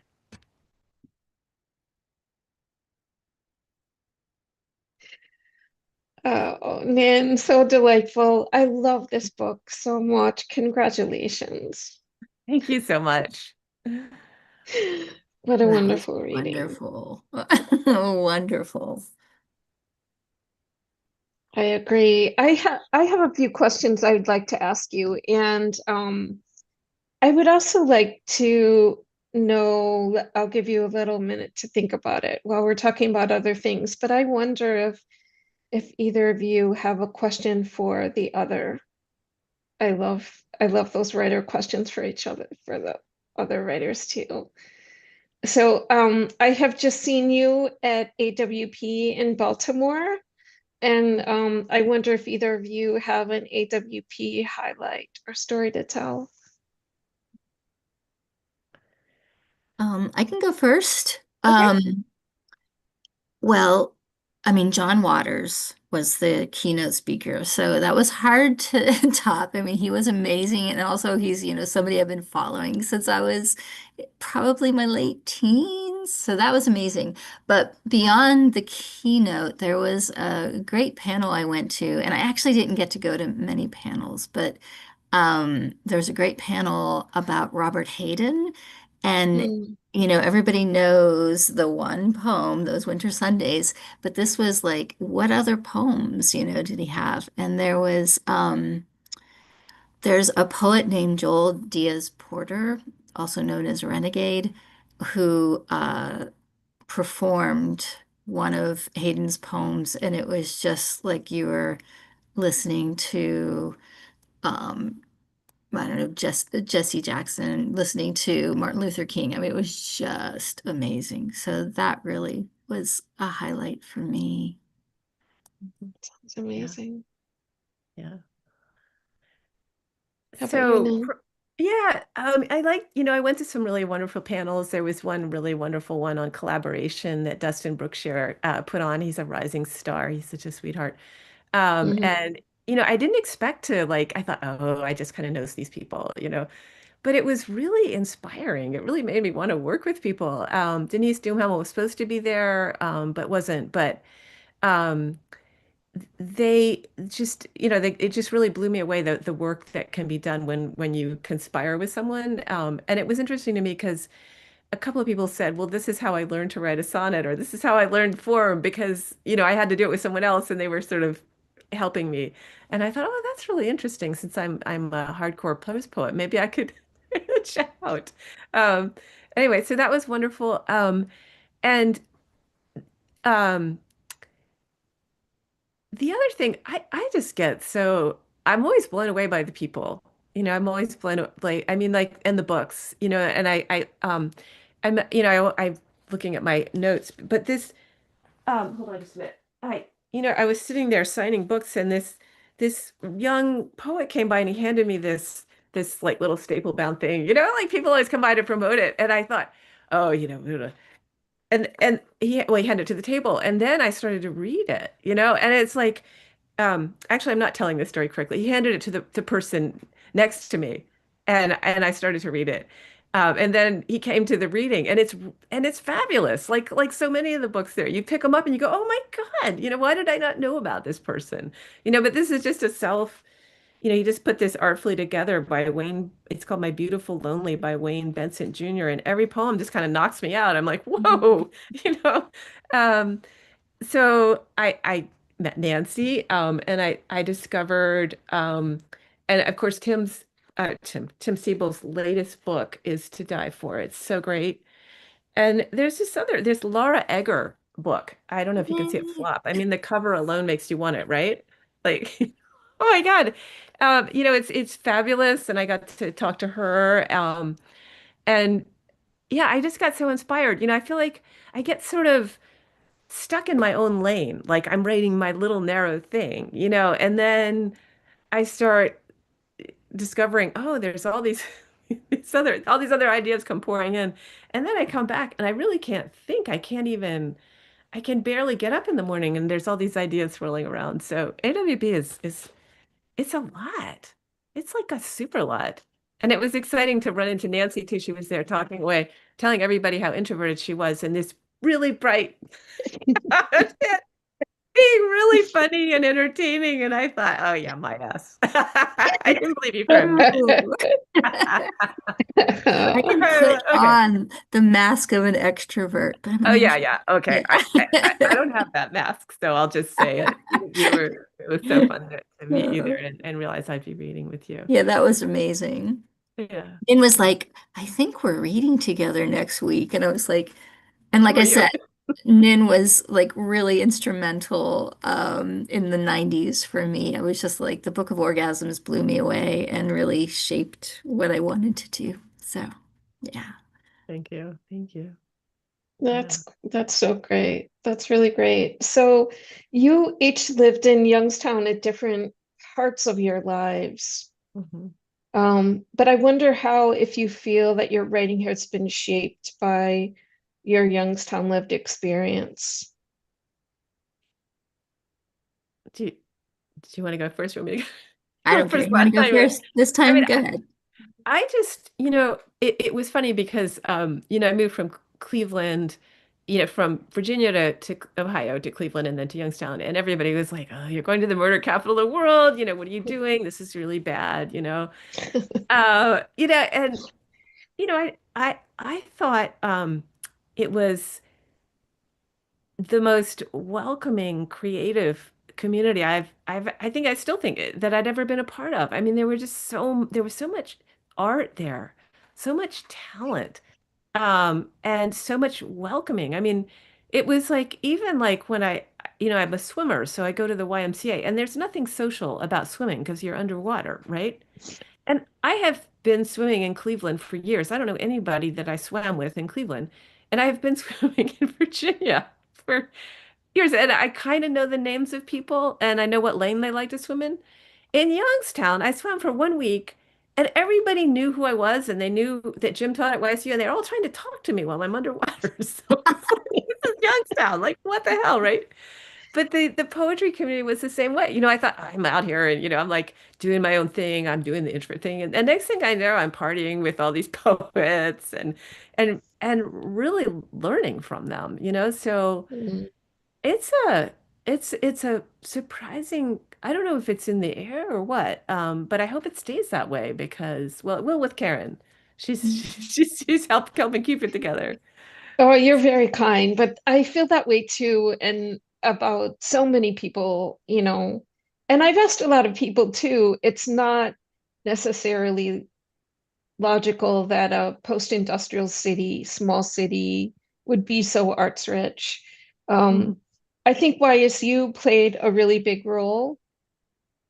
Oh, Nan, so delightful. I love this book so much. Congratulations. Thank you so much. What a That was wonderful reading. wonderful. Wonderful. I agree. I have a few questions I would like to ask you, and I would also like to know, I'll give you a little minute to think about it while we're talking about other things, but I wonder if either of you have a question for the other. I love those writer questions for each other, for the other writers too. So I have just seen you at AWP in Baltimore, and I wonder if either of you have an AWP highlight or story to tell. I can go first. Okay. Well, I mean, John Waters was the keynote speaker, so that was hard to top. I mean, he was amazing, and also he's, somebody I've been following since I was probably my late teens, so that was amazing. But beyond the keynote, there was a great panel I went to, and I actually didn't get to go to many panels, but there was a great panel about Robert Hayden, and Mm. everybody knows the one poem, Those Winter Sundays, but this was like, what other poems, did he have? And there's a poet named Joel Diaz Porter, also known as Renegade, who performed one of Hayden's poems, and it was just like you were listening to um, I don't know, Jesse Jackson, listening to Martin Luther King. I mean, it was just amazing. So that really was a highlight for me. Sounds amazing. Yeah. How about you, So, Nin? yeah, I like, I went to some really wonderful panels. There was one really wonderful one on collaboration that Dustin Brookshire put on. He's a rising star. He's such a sweetheart. Mhm. And, I didn't expect to, like, I thought, oh, I just kind of knows these people. But it was really inspiring. It really made me want to work with people. Denise Duhamel was supposed to be there, but wasn't. But um, they just, it just really blew me away the work that can be done when you conspire with someone. And it was interesting to me because a couple of people said, well, this is how I learned to write a sonnet, or this is how I learned form because, I had to do it with someone else and they were sort of helping me. And I thought, oh, that's really interesting since I'm a hardcore prose poet. Maybe I could check out. Um, anyway, so that was wonderful. And um, the other thing, I just get so I'm always blown away by the people. I'm always I mean, like, and the books, and I'm looking at my notes, but this, hold on just a minute. I was sitting there signing books, and this young poet came by and he handed me this like little staple bound thing, like people always come by to promote it, and I thought, oh, and he handed it to the table, and then I started to read it, and it's like, actually, I'm not telling this story correctly. He handed it to the person next to me, and I started to read it. And then he came to the reading, and it's fabulous. Like so many of the books there, you pick them up and you go, "Oh my God, why did I not know about this person?" But this is just a self, you just put this artfully together by Wayne. It's called My Beautiful Lonely by Wayne Benson Jr. And every poem just kind of knocks me out. I'm like, whoa, you know. Um, so I met Nancy, and I discovered, and of course Tim Siebel's latest book is To Die For. It's so great. And there's Laura Egger book. I don't know if you can see it Yay. flop. I mean, the cover alone makes you want it, right? Like, oh my God. It's fabulous, and I got to talk to her. And yeah, I just got so inspired. I feel like I get sort of stuck in my own lane, like I'm writing my little narrow thing, and then I start discovering, oh, there's all these all these other ideas come pouring in. And then I come back and I really can't think. I can barely get up in the morning and there's all these ideas swirling around. So AWB is it's a lot. It's like a super lot. And it was exciting to run into Nancy too. She was there talking away, telling everybody how introverted she was, and this really bright being really funny and entertaining. And I thought, oh yeah, my ass. I didn't believe you for a minute. Ooh. I can put Okay. on the mask of an extrovert, but I'm Oh an yeah, introvert. yeah. Okay. I don't have that mask, so I'll just say it. It was so fun to meet you Yeah. there and realize I'd be reading with you. Yeah, that was amazing. Yeah. Nin was like, I think we're reading together next week. And I was like, and like Were I you? said, Nin was like really instrumental in the 90s for me. I was just like, the Book of Orgasms blew me away and really shaped what I wanted to do. So, yeah. Thank you. Thank you. Yeah. That's so great. That's really great. So you each lived in Youngstown at different parts of your lives. Mhm. But I wonder how, if you feel that your writing has been shaped by your Youngstown lived experience. Do you want to go first? Or want me to I go don't care. first You want last to go time? first this I time? mean, Go ahead. I just, it was funny because, I moved from Cleveland, from Virginia to Ohio to Cleveland and then to Youngstown. And everybody was like, oh, you're going to the murder capital of the world. What are you doing? This is really bad. And, I thought, it was the most welcoming, creative community I think I still think that I'd ever been a part of. I mean, there was so much art there, so much talent, and so much welcoming. I mean, it was like even like when I'm a swimmer, so I go to the YMCA, and there's nothing social about swimming because you're underwater, right? And I have been swimming in Cleveland for years. I don't know anybody that I swam with in Cleveland. And I have been swimming in Virginia for years. And I kind of know the names of people and I know what lane they like to swim in. In Youngstown, I swam for 1 week and everybody knew who I was and they knew that Jim taught at YSU and they're all trying to talk to me while I'm underwater. So it's like, this is Youngstown. Like, what the hell, right? But the poetry community was the same way. I thought I'm out here and I'm like doing my own thing. I'm doing the introvert thing. And next thing I know, I'm partying with all these poets and really learning from them. So Mm. it's a it's a surprising, I don't know if it's in the air or what, but I hope it stays that way because, well, it will with Karen. She's she's helping keep it together. Oh, you're very kind, but I feel that way too, and about so many people, and I've asked a lot of people too. It's not necessarily logical that a post-industrial city, small city, would be so arts rich. Hmm. I think YSU played a really big role,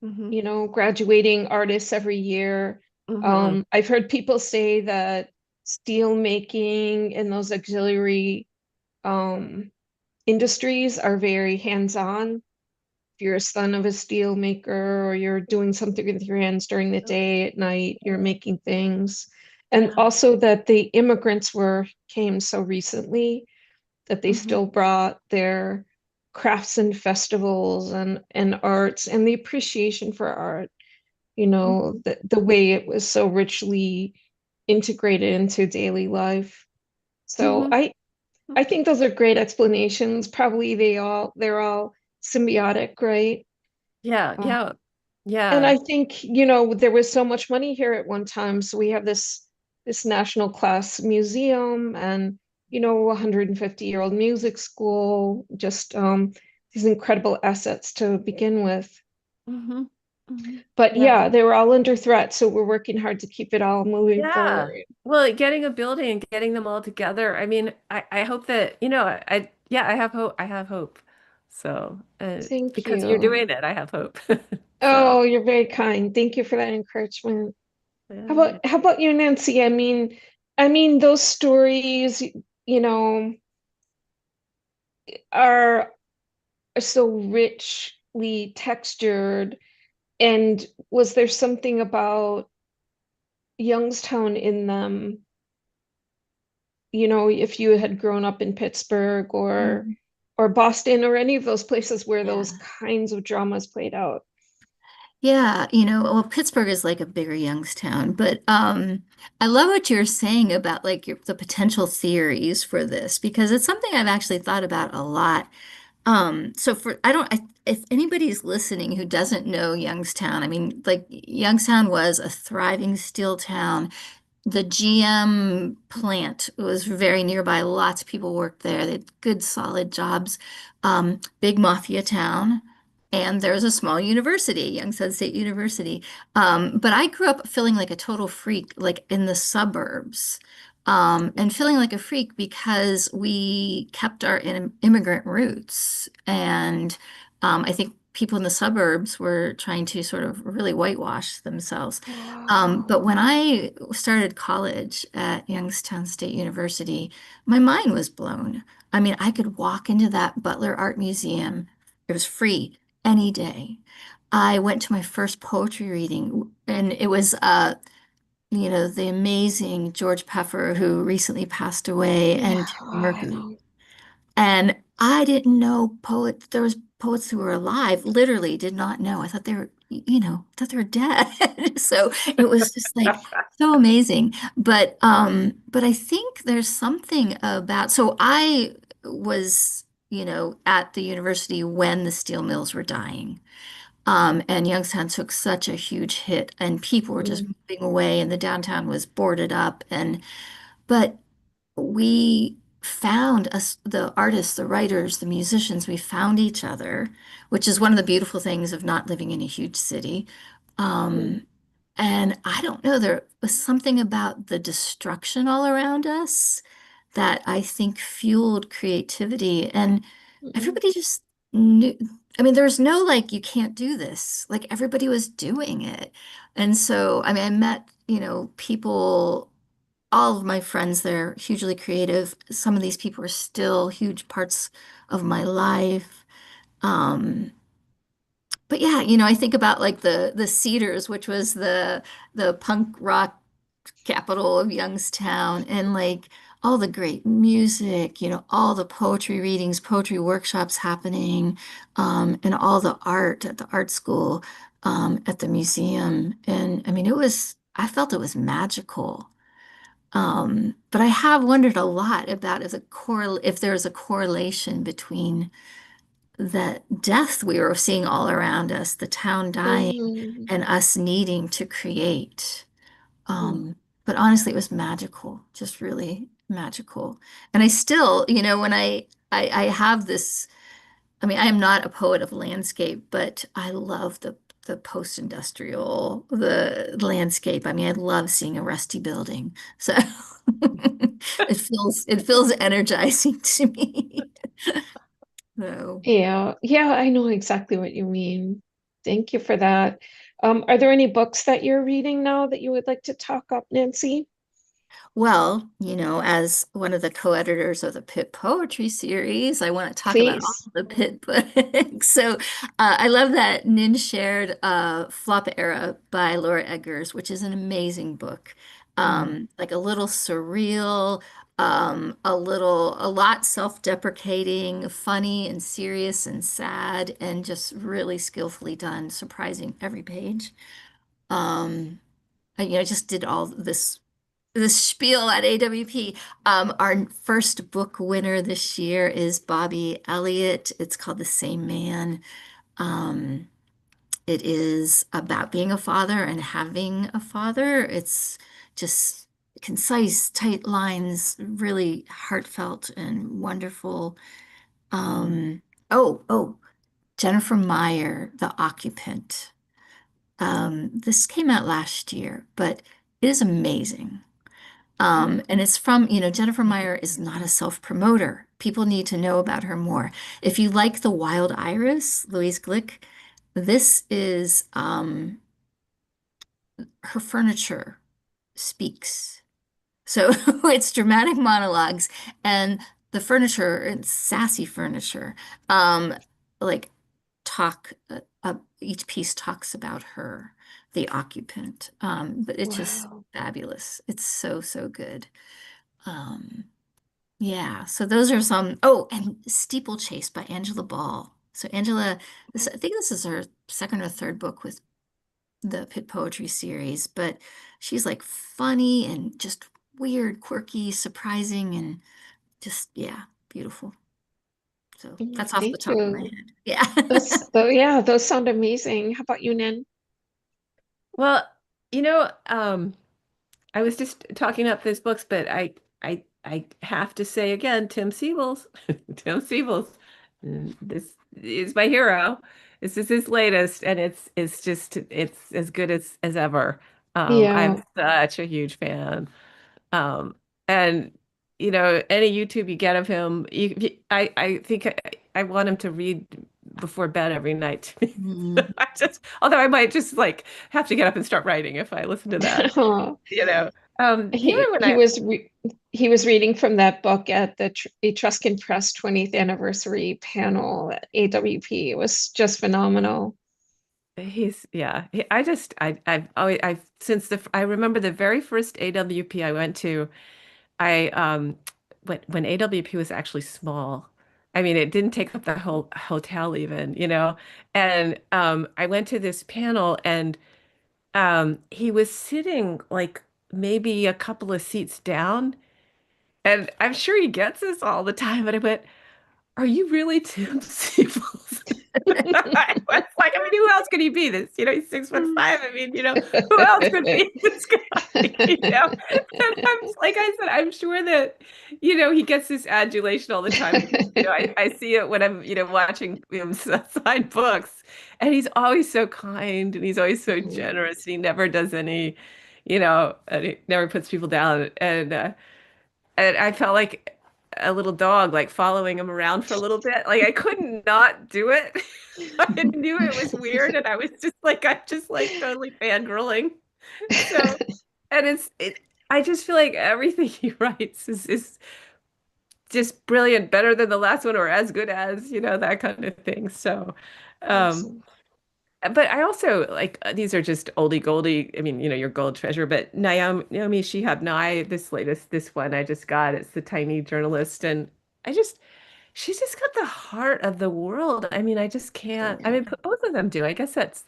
Hmm. graduating artists every year. Hmm. I've heard people say that steel making and those auxiliary um, industries are very hands-on. If you're a son of a steel maker or you're doing something with your hands during the day, at night, you're making things. And Yeah. also that the immigrants came so recently that they Hmm. still brought their crafts and festivals and arts and the appreciation for art, Hmm. the way it was so richly integrated into daily life. So Hmm. I think those are great explanations. Probably they're all symbiotic, right? Yeah, Uh, yeah, and yeah. I think, there was so much money here at one time, so we have this national class museum and 150-year-old music school, just these incredible assets to begin with. Hmm. Hmm. But Yeah. yeah, they were all under threat, so we're working hard to keep it all moving Yeah. forward. Well, getting a building and getting them all together. I mean, I hope that, yeah, I have hope. I have hope. So, Thank because you're you. doing it, I have hope. So, Oh, you're very kind. Thank you for that encouragement. How yeah. about how about you, Nancy? I mean those stories, you know, are so richly textured. And was there something about Youngstown in them, if you had grown up in Pittsburgh or Mhm. or Boston or any of those places where those Yeah. kinds of dramas played out? Yeah, well, Pittsburgh is like a bigger Youngstown, but I love what you're saying about like the potential theories for this because it's something I've actually thought about a lot. So if anybody's listening who doesn't know Youngstown, I mean, like Youngstown was a thriving steel town. The GM plant was very nearby. Lots of people worked there. They had good, solid jobs. Big mafia town. And there's a small university, Youngstown State University. But I grew up feeling like a total freak, like in the suburbs, and feeling like a freak because we kept our immigrant roots. And I think people in the suburbs were trying to sort of really whitewash themselves. But Wow. when I started college at Youngstown State University, my mind was blown. I mean, I could walk into that Butler Art Museum. It was free any day. I went to my first poetry reading, and it was, the amazing George Peffer, who recently passed away, and Terry Merker. Wow. And I didn't know poets, there was poets who were alive, literally did not know. I thought they were, thought they were dead. So it was just like so amazing. But I think there's something about, so I was, at the university when the steel mills were dying. And Youngstown took such a huge hit and people were just Mm, moving away and the downtown was boarded up. But we found us, the artists, the writers, the musicians, we found each other, which is one of the beautiful things of not living in a huge city. mm, Um, and I don't know, there was something about the destruction all around us that I think fueled creativity. And mm, everybody just knew. I mean, there's no like, you can't do this. Like everybody was doing it. And so, I mean, I met, people, all of my friends, they're hugely creative. Some of these people are still huge parts of my life. Um, but yeah, I think about like the Cedars, which was the punk rock capital of Youngstown, and like all the great music, all the poetry readings, poetry workshops happening, and all the art at the art school, at the museum. And I mean, I felt it was magical. But I have wondered a lot about if there's a correlation between the death we were seeing all around us, the town dying, Mhm. and us needing to create. Mm. But honestly, it was magical, just really magical. And I still, when I have this, I mean, I am not a poet of landscape, but I love the post-industrial, the landscape. I mean, I love seeing a rusty building. So it feels energizing to me. So. Yeah, yeah, I know exactly what you mean. Thank you for that. Are there any books that you're reading now that you would like to talk up, Nancy? Well, as one of the co-editors of the Pitt Poetry Series, I want to talk about all Please. the Pitt books. So I love that Nin shared Flop Era by Laura Eggers, which is an amazing book. Mm. Like a little surreal, a lot self-deprecating, funny and serious and sad, and just really skillfully done, surprising every page. I just did all this spiel at AWP. Our first book winner this year is Bobby Elliott. It's called The Same Man. Um, it is about being a father and having a father. It's just concise, tight lines, really heartfelt and wonderful. Um, oh, Jennifer Meyer, The Occupant. This came out last year, but it is amazing. And it's from, Jennifer Meyer is not a self-promoter. People need to know about her more. If you like The Wild Iris, Louise Glick, this is her furniture speaks. So it's dramatic monologues, and the furniture, it's sassy furniture, um, like each piece talks about her, the occupant. But it's just Wow. fabulous. It's so, so good. Um, Yeah, so those are some. Oh, and Steeplechase by Angela Ball. So Angela, I think this is her second or third book with the Pitt Poetry Series, but she's like funny and just weird, quirky, surprising, and just, yeah, beautiful. So that's off the Thank top of my you. head. Yeah. Yeah, those sound amazing. How about you, Nan? Well, you know, I was just talking up these books, but I have to say again, Tim Sievel's, Tim Sievel's, this is my hero. This is his latest, and it's as good as ever. I'm Yeah. such a huge fan. Um, and any YouTube you get of him, I think I want him to read before bed every night. Mm. Although I might just like have to get up and start writing if I listen to that. You know, even He when he was re he was reading from that book at the Etruscan Press 20th anniversary panel at AWP. It was just phenomenal. yeah, I've always I've since I remember the very first AWP I went to. I when AWP was actually small. I mean, it didn't take up the whole hotel even. And I went to this panel and he was sitting like maybe a couple of seats down. And I'm sure he gets this all the time, but I went, "Are you really Tim Sievel's?" I was like, I mean, who else could he be? He's 6'5". I mean, who else could be this guy? And like I said, I'm sure that, he gets this adulation all the time because, I see it when I'm, watching him sign books, and he's always so kind and he's always so generous. And he never does and he never puts people down. And I felt like a little dog, like following him around for a little bit. Like I couldn't not do it. I knew it was weird, and I just like totally fangirling. So, and I just feel like everything he writes is just brilliant, better than the last one, or as good as, that kind of thing. So, um, Awesome. but I also like these are just oldie goldie. I mean, your gold treasure. But Naomi Shihab Nye, this one I just got. It's the tiny journalist, and I just she's just got the heart of the world. I mean, I just can't. I Yeah. mean, both of them do. I guess that's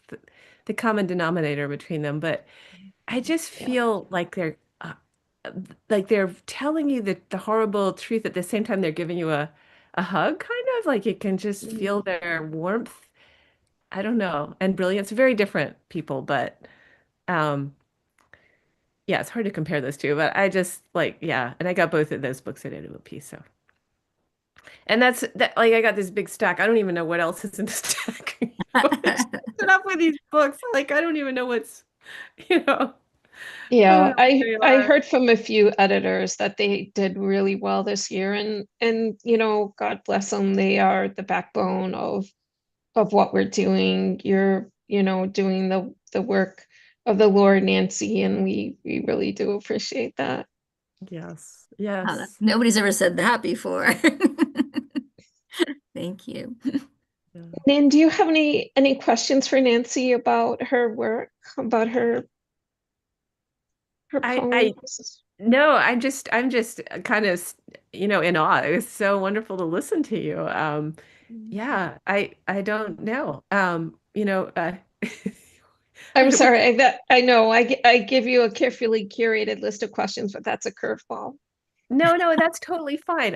the common denominator between them. But I just Yeah. feel like they're telling you the horrible truth at the same time they're giving you a hug, kind of like you can just feel their warmth. I don't know. And brilliance, very different people, but um yeah, it's hard to compare those two, but I just like, yeah, and I got both of those books at piece. So, and that's that, like I got this big stack. I don't even know what else is in the stack. It's up with these books. Like I don't even know you know, I don't Yeah, know what I they I are. heard from a few editors that they did really well this year, and God bless them, they are the backbone of what we're doing. You're, doing the work of the Lord, Nancy, and we really do appreciate that. Yes. Oh, Yes. nobody's ever said that before. Thank you. Yeah. And do you have any questions for Nancy about her work, about her I poems? no, I'm just kind of, in awe. It was so wonderful to listen to you. Yeah, I don't know. I'm we, sorry, I know I give you a carefully curated list of questions, but that's a curveball. no, that's totally fine.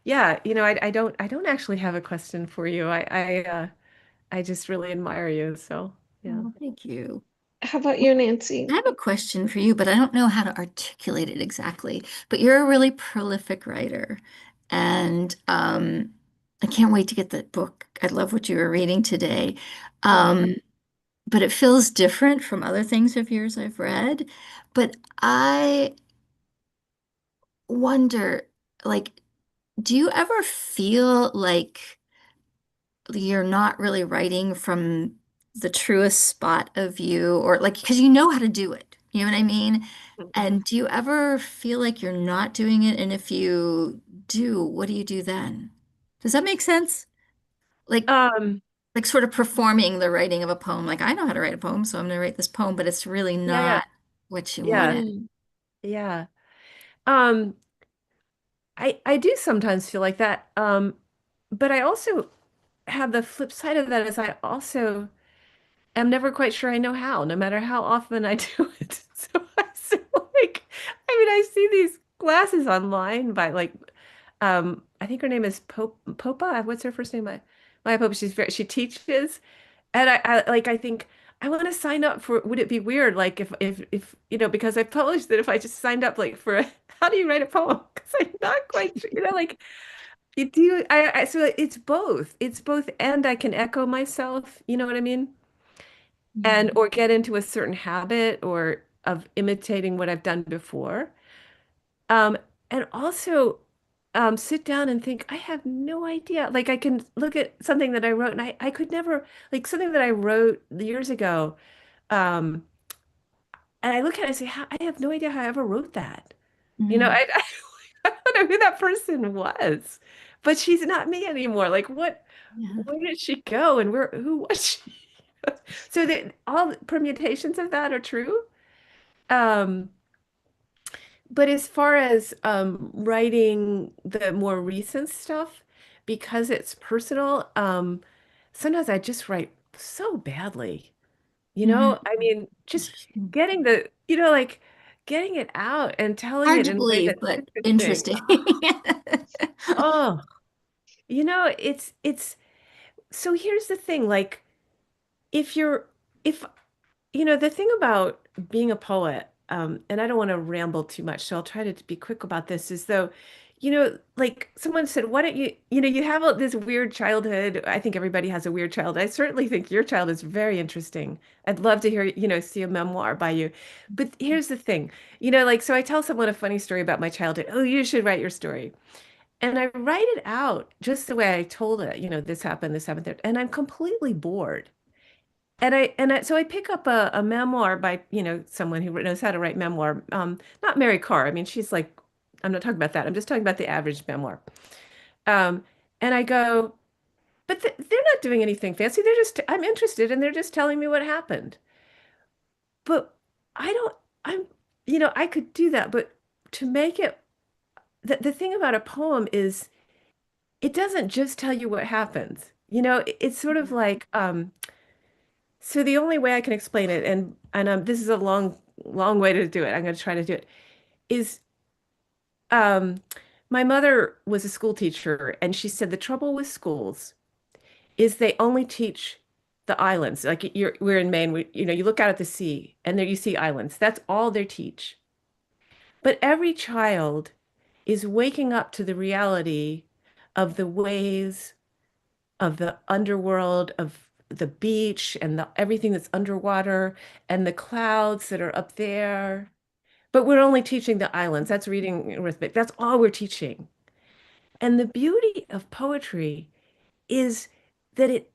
Yeah, I don't actually have a question for you. I just really admire you. So yeah. Oh, thank you. How about you, Nancy? I have a question for you, but I don't know how to articulate it exactly. But you're a really prolific writer, and I can't wait to get that book. I love what you were reading today. Oh, Um, but it feels different from other things of yours I've read. But I wonder, like, do you ever feel like you're not really writing from the truest spot of you, or like, because you know how to do it? You know what I mean? Mhm. And do you ever feel like you're not doing it? And if you do, what do you do then? Does that make sense? Like, Um, like sort of performing the writing of a poem. Like, I know how to write a poem, so I'm going to write this poem, but it's really yeah, yeah, not what you yeah, wanted. mm, yeah. Um, I do sometimes feel like that. But I also have the flip side of that is I also am never quite sure I know how, no matter how often I do it. So like, I mean, I see these classes online by like, I think her name is Popa. What's her first name? Maya Popa. She teaches, and I think I want to sign up for. Would it be weird, like if because I published that if I just signed up like for how do you write a poem? Because I'm not quite sure, like. You do so it's both and I can echo myself, you know what I mean? And Mhm. or get into a certain habit or of imitating what I've done before. Um, and also sit down and think, I have no idea. Like I can look at something that I wrote and I could never like something that I wrote years ago. Um, and I look at it and say, I have no idea how I ever wrote that. You know, Mm. I don't know who that person was, but she's not me anymore. Like Yeah. where did she go and who was she? So that all permutations of that are true. Um, but as far as writing the more recent stuff, because it's personal, sometimes I just write so badly. Mhm. I mean, just Interesting. getting like getting it out and telling Hard it to in a way believe, that's but interesting. interesting. Oh, it's so here's the thing, like if you're if the thing about being a poet, and I don't want to ramble too much, so I'll try to be quick about this, is though like someone said, why don't you have this weird childhood. I think everybody has a weird childhood. I certainly think your child is very interesting. I'd love to hear, see a memoir by you. But here's the thing, like, so I tell someone a funny story about my childhood. Oh, you should write your story. And I write it out just the way I told it, this happened, there, and I'm completely bored. So I pick up a memoir by, someone who knows how to write memoir. Not Mary Carr. I mean, she's like, I'm not talking about that. I'm just talking about the average memoir. Um, and I go, but they're not doing anything fancy. I'm interested and they're just telling me what happened. But I don't, I'm, I could do that. But to make it, the thing about a poem is it doesn't just tell you what happens. It's sort of like, so the only way I can explain it, and this is a long way to do it. I'm going to try to do it. Is um, my mother was a school teacher, and she said the trouble with schools is they only teach the islands. Like we're in Maine, you look out at the sea, and there you see islands. That's all they teach. But every child is waking up to the reality of the waves, of the underworld, of the beach and everything that's underwater and the clouds that are up there. But we're only teaching the islands. That's reading arithmetic. That's all we're teaching. And the beauty of poetry is that it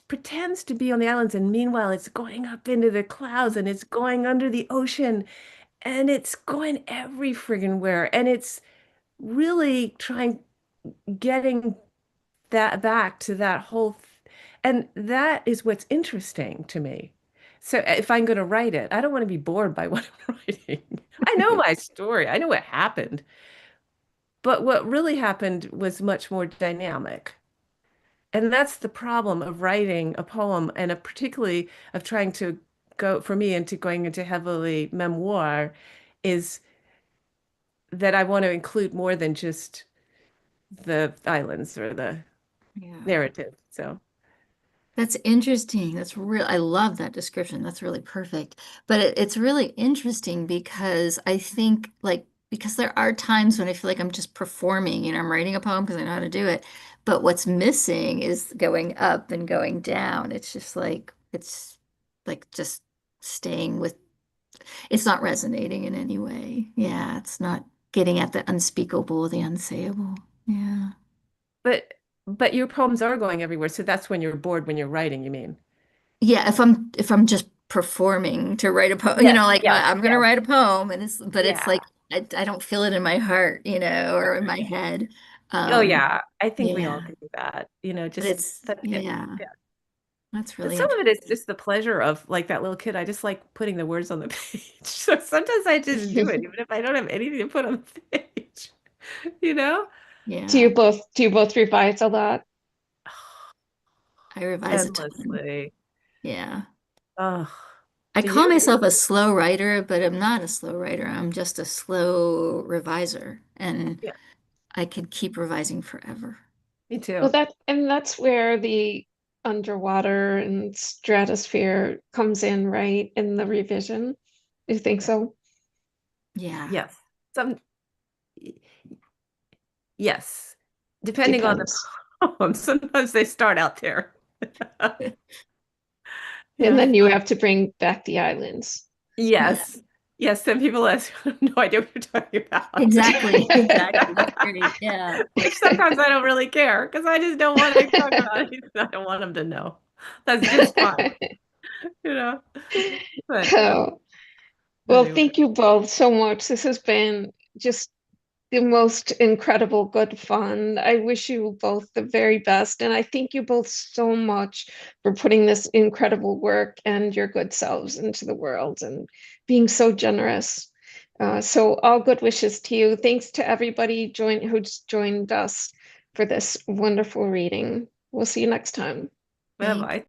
pretends to be on the islands, and meanwhile it's going up into the clouds and it's going under the ocean and it's going every friggin' where. And it's really getting that back to that and that is what's interesting to me. So if I'm going to write it, I don't want to be bored by what I'm writing. I know my story. I know what happened. But what really happened was much more dynamic. And that's the problem of writing a poem and particularly of trying to go for me into going into heavily memoir is that I want to include more than just the islands or the Yeah. narrative. So That's interesting. That's real. I love that description. That's really perfect. But it's really interesting because I think, like, because there are times when I feel like I'm just performing, I'm writing a poem because I know how to do it. But what's missing is going up and going down. It's like just staying with, it's not resonating in any way. Yeah, it's not getting at the unspeakable, the unsayable. Yeah. But your poems are going everywhere, so that's when you're bored when you're writing, you mean? Yeah, if I'm just performing to write a poem, Yes, like yes, I'm gonna yes. write a poem and it's Yeah. like I don't feel it in my heart, or in my head. Oh Um, yeah. I think we all yeah, do that. but Just yeah, yeah. that's But really some of it is interesting. just the pleasure of like that little kid. I just like putting the words on the page. So sometimes I just do it, even if I don't have anything to put on the page. You know? Yeah, Do you both revise a lot? I revise a ton. Endlessly. Yeah. Oh, I do call you? myself a slow writer, but I'm not a slow writer. I'm just a slow reviser, and Yeah, I could keep revising forever. me Well, too. that's where the underwater and stratosphere comes in, right? In the revision. Do you think so? Yeah. Yes. Some yes. Depending on the Depends. poem. Sometimes they start out there. And Yeah. then you have to bring back the islands. Yeah. Yes. Yes. Some people have no idea what you're talking about. Exactly. Exactly. That's great. Yeah. Which sometimes I don't really care because I just don't want to talk about anything I don't want them to know. That's just fine, you know. But Oh, well, anyway, thank you both so much. This has been just the most incredible good fun. I wish you both the very best. And I thank you both so much for putting this incredible work and your good selves into the world and being so generous. So all good wishes to you. Thanks to everybody who's joined us for this wonderful reading. We'll see you next time. Thank bye-bye.